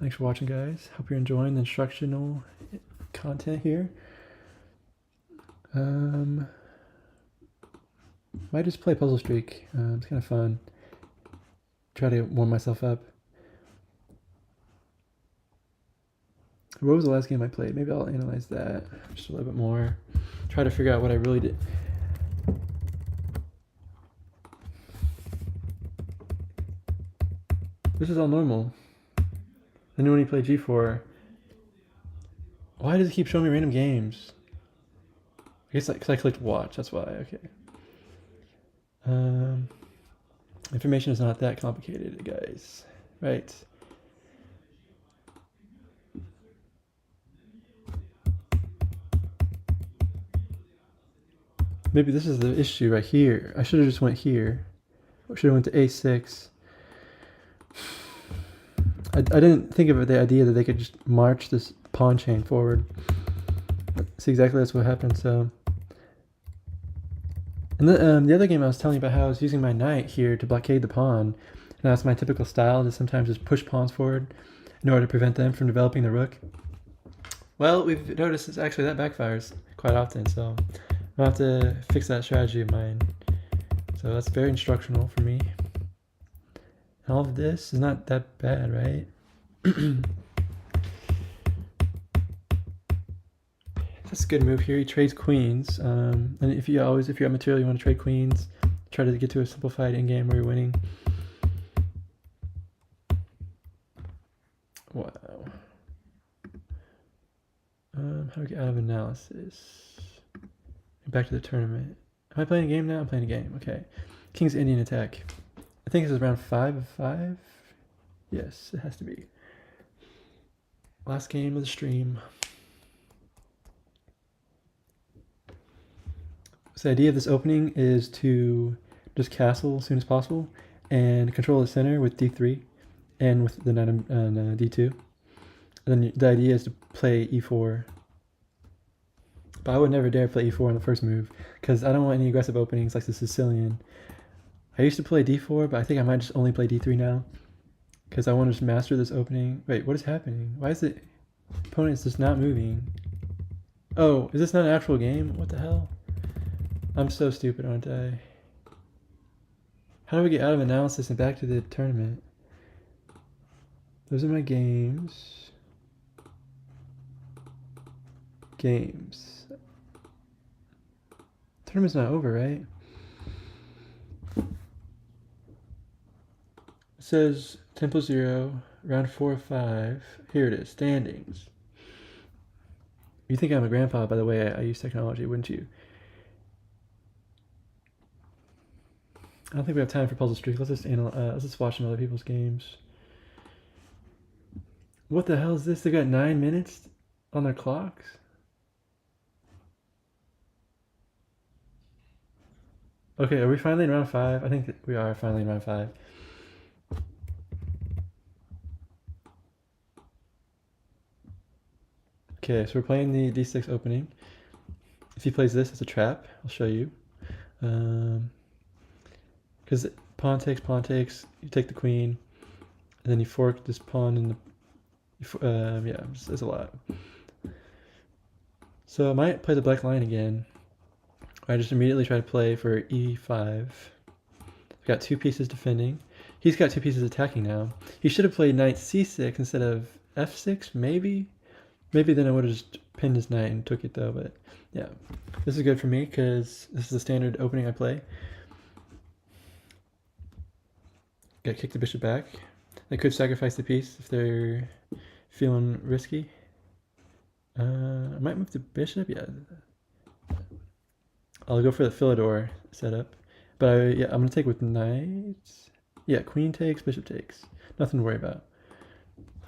Thanks for watching, guys. Hope you're enjoying the instructional content here. Might just play Puzzle Streak. It's kind of fun. Try to warm myself up. What was the last game I played? Maybe I'll analyze that just a little bit more. Try to figure out what I really did. This is all normal. Then when you play G4, why does it keep showing me random games? I guess because I clicked watch, that's why, okay. Information is not that complicated, guys, right? Maybe this is the issue right here. I should have just went here. I should have went to a6. I didn't think of the idea that they could just march this pawn chain forward. See, exactly that's what happened. So, and the other game I was telling you about how I was using my knight here to blockade the pawn, and that's my typical style to sometimes just push pawns forward in order to prevent them from developing the rook. Well, we've noticed it's actually that backfires quite often, so I'll have to fix that strategy of mine. So that's very instructional for me. All of this is not that bad, right? That's a good move here. He trades queens, and if you have material you want to trade queens, try to get to a simplified endgame where you're winning. Wow. How do we get out of analysis? Back to the tournament. Am I playing a game now? I'm playing a game. Okay. King's Indian attack. I think this is round 5 of 5. Yes, it has to be. Last game of the stream. So the idea of this opening is to just castle as soon as possible and control the center with d3 and with the knight on d2. And then the idea is to play e4. But I would never dare play e4 in the first move because I don't want any aggressive openings like the Sicilian. I used to play d4, but I think I might just only play d3 now because I want to just master this opening. Wait, what is happening? Why is the opponent just not moving? Oh, is this not an actual game? What the hell? I'm so stupid, aren't I? How do we get out of analysis and back to the tournament? Those are my games. Games. Tournament's not over, right? It says Tempo 0, round 4 of 5. Here it is, standings. You think I'm a grandpa by the way I use technology, wouldn't you? I don't think we have time for Puzzle Streak. Let's just watch some other people's games. What the hell is this? They got 9 minutes on their clocks? Okay, are we finally in round 5? I think we are finally in round 5. Okay, so we're playing the d6 opening. If he plays this, it's a trap. I'll show you. Because pawn takes, you take the queen, and then you fork this pawn in the... yeah, it's a lot. So I might play the black line again. I just immediately try to play for e5. I've got 2 pieces defending. He's got 2 pieces attacking now. He should have played knight c6 instead of f6, maybe? Maybe then I would have just pinned his knight and took it though, but yeah. This is good for me because this is the standard opening I play. Gotta kick the bishop back. They could sacrifice the piece if they're feeling risky. I might move the bishop, yeah. I'll go for the Philidor setup. But I'm gonna take with knights. Yeah, queen takes, bishop takes. Nothing to worry about.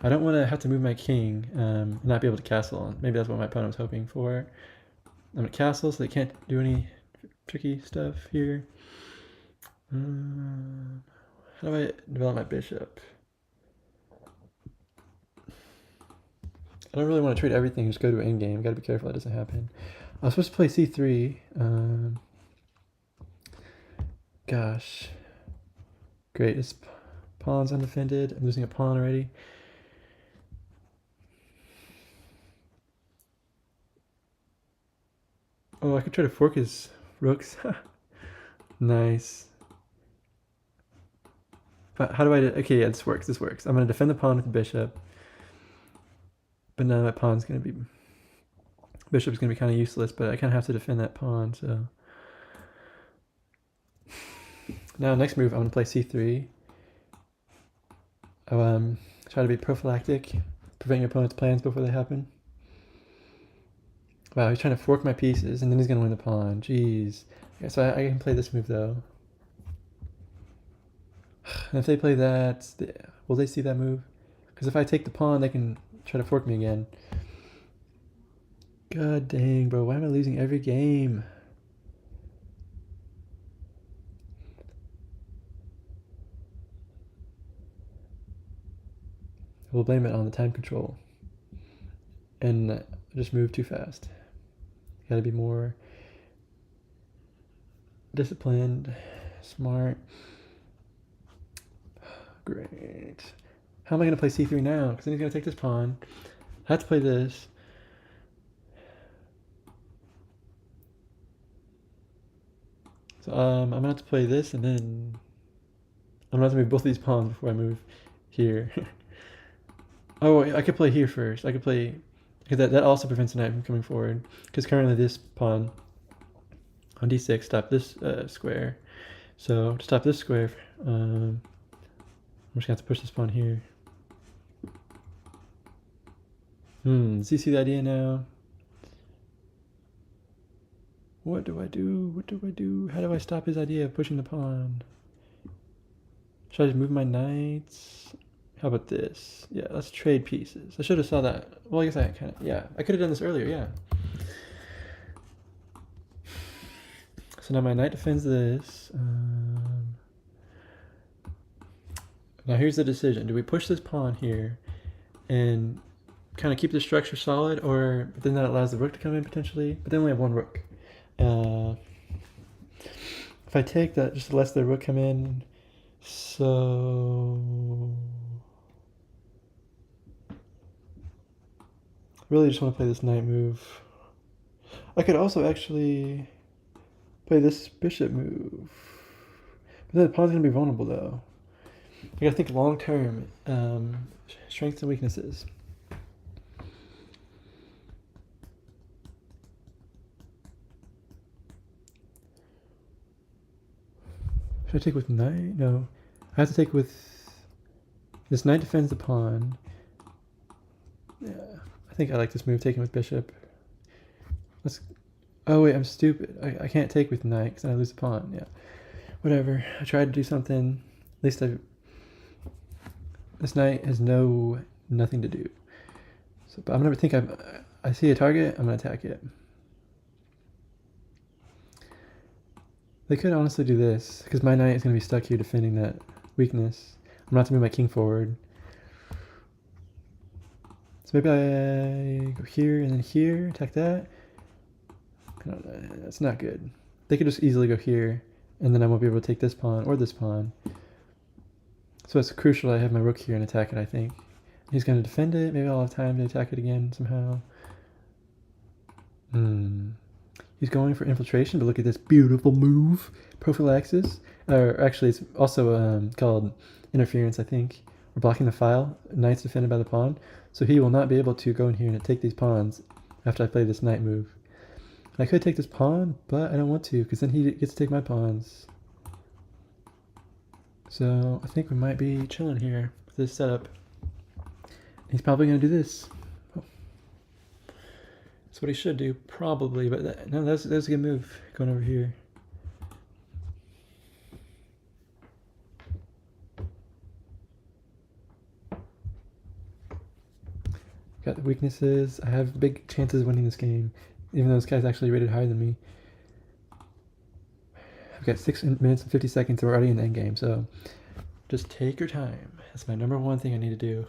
I don't want to have to move my king and not be able to castle. Maybe that's what my opponent was hoping for. I'm gonna castle so they can't do any tricky stuff here. How do I develop my bishop? I don't really want to trade everything, just go to an endgame. Gotta be careful that doesn't happen. I was supposed to play c3. Gosh. Great, this pawn's undefended. I'm losing a pawn already. Oh, I could try to fork his rooks. Nice. But how do I... Okay, yeah, this works. I'm going to defend the pawn with the bishop. But now that pawn's going to be... Bishop's going to be kind of useless, but I kind of have to defend that pawn, so... Now, next move, I'm going to play c3. Try to be prophylactic. Prevent your opponent's plans before they happen. Wow, he's trying to fork my pieces, and then he's going to win the pawn. Jeez. Okay, so I can play this move, though. And if they play that, will they see that move? Because if I take the pawn, they can try to fork me again. God dang, bro. Why am I losing every game? We'll blame it on the time control. And I just moved too fast. Gotta be more disciplined, smart. Great. How am I going to play c3 now? Because then he's going to take this pawn. I have to play this. So I'm going to have to play this, and then I'm going to have to move both of these pawns before I move here. Oh, I could play here first. I could play... Because that also prevents the knight from coming forward. Because currently this pawn on d6 stopped this square. So to stop this square, I'm just going to have to push this pawn here. Does he see the idea now? What do I do? What do I do? How do I stop his idea of pushing the pawn? Should I just move my knights? How about this? Yeah, let's trade pieces. I should have saw that. Well, I guess I kind of... Yeah, I could have done this earlier, yeah. So now my knight defends this. Now here's the decision. Do we push this pawn here and kind of keep the structure solid, or then that allows the rook to come in potentially? But then we have one rook. If I take that, just lets the rook come in. So really just want to play this knight move. I could also actually play this bishop move. But then the pawn's going to be vulnerable though. I gotta think long term, strengths and weaknesses. Should I take with knight? No. I have to take with... This knight defends the pawn. Yeah. I think I like this move, taking with bishop. Let's... Oh wait, I'm stupid. I can't take with knight because I lose the pawn. Yeah. Whatever. I tried to do something. At least I... This knight has nothing to do. So, but I'm gonna think I see a target, I'm gonna attack it. They could honestly do this, because my knight is gonna be stuck here defending that weakness. I'm gonna have to move my king forward. So maybe I go here and then here, attack that. No, that's not good. They could just easily go here, and then I won't be able to take this pawn or this pawn. So it's crucial I have my rook here and attack it, I think. He's going to defend it. Maybe I'll have time to attack it again somehow. He's going for infiltration, but look at this beautiful move. Prophylaxis. Or actually, it's also called interference, I think. We're blocking the file. Knight's defended by the pawn. So he will not be able to go in here and take these pawns after I play this knight move. And I could take this pawn, but I don't want to, because then he gets to take my pawns. So I think we might be chilling here with this setup. He's probably going to do this. Oh. That's what he should do, probably. But no, that's a good move, going over here. Got the weaknesses. I have big chances of winning this game, even though this guy's actually rated higher than me. I've got 6 minutes and 50 seconds, and we're already in the end game, so just take your time. That's my number one thing I need to do.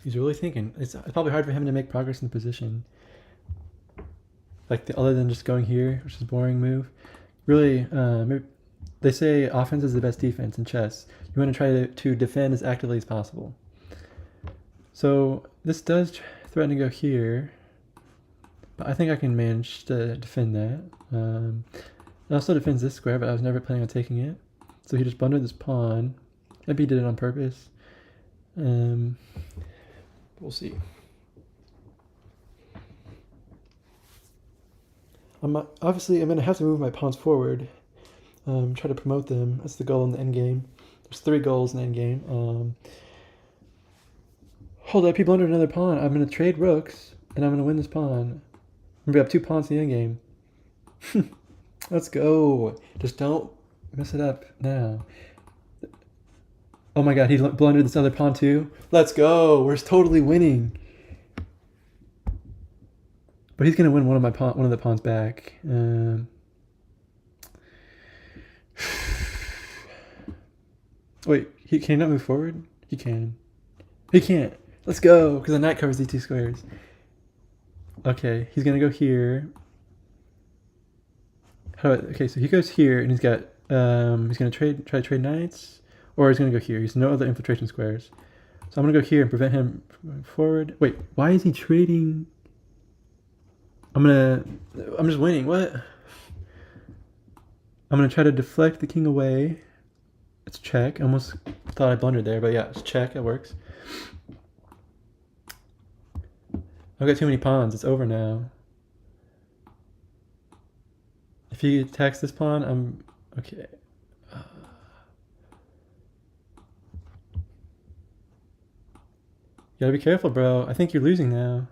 He's really thinking. It's probably hard for him to make progress in the position. Like, other than just going here, which is a boring move. Really, they say offense is the best defense in chess. You want to try to defend as actively as possible. So this does threaten to go here, but I think I can manage to defend that. It also defends this square, but I was never planning on taking it. So he just blundered this pawn. Maybe he did it on purpose. We'll see. Obviously, I'm going to have to move my pawns forward. Try to promote them. That's the goal in the end game. There's 3 goals in the end game. Hold up, he blundered another pawn. I'm going to trade rooks, and I'm going to win this pawn. Remember, I have 2 pawns in the end game. Let's go. Just don't mess it up now. Oh my god, he blundered this other pawn too. Let's go. We're totally winning. But he's going to win one of the pawns back. Wait, can he not move forward? He can. He can't. Let's go, because the knight covers these two squares. Okay, he's gonna go here. Okay, so he goes here, and he's got he's gonna try to trade knights, or he's gonna go here. He's no other infiltration squares. So I'm gonna go here and prevent him from going forward. Wait, why is he trading? I'm just winning. What? I'm gonna try to deflect the king away. It's check. I almost thought I blundered there, but yeah, it's check. It works. I've got too many pawns. It's over now. If he attacks this pawn, I'm okay. You gotta be careful, bro. I think you're losing now.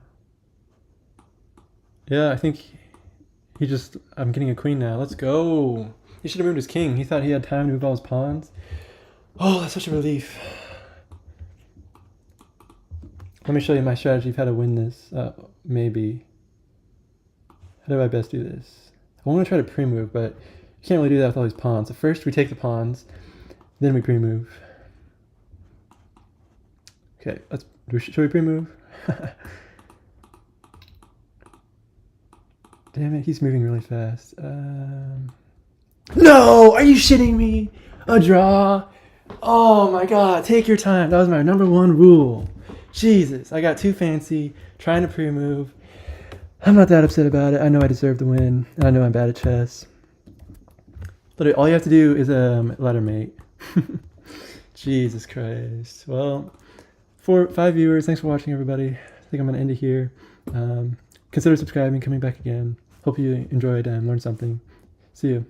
Yeah, I think I'm getting a queen now. Let's go. He should have moved his king. He thought he had time to move all his pawns. Oh, that's such a relief. Let me show you my strategy of how to win this. Maybe. How do I best do this? I want to try to pre-move, but you can't really do that with all these pawns. So first we take the pawns, then we pre-move. Okay, should we pre-move? Damn it, he's moving really fast. No! Are you shitting me? A draw? Oh my god, take your time. That was my #1 rule. Jesus, I got too fancy trying to pre-move. I'm not that upset about it. I know I deserve the win, and I know I'm bad at chess. Literally, all you have to do is ladder mate. Jesus Christ. Well, 5 viewers. Thanks for watching, everybody. I think I'm going to end it here. Consider subscribing, coming back again. Hope you enjoyed and learned something. See you.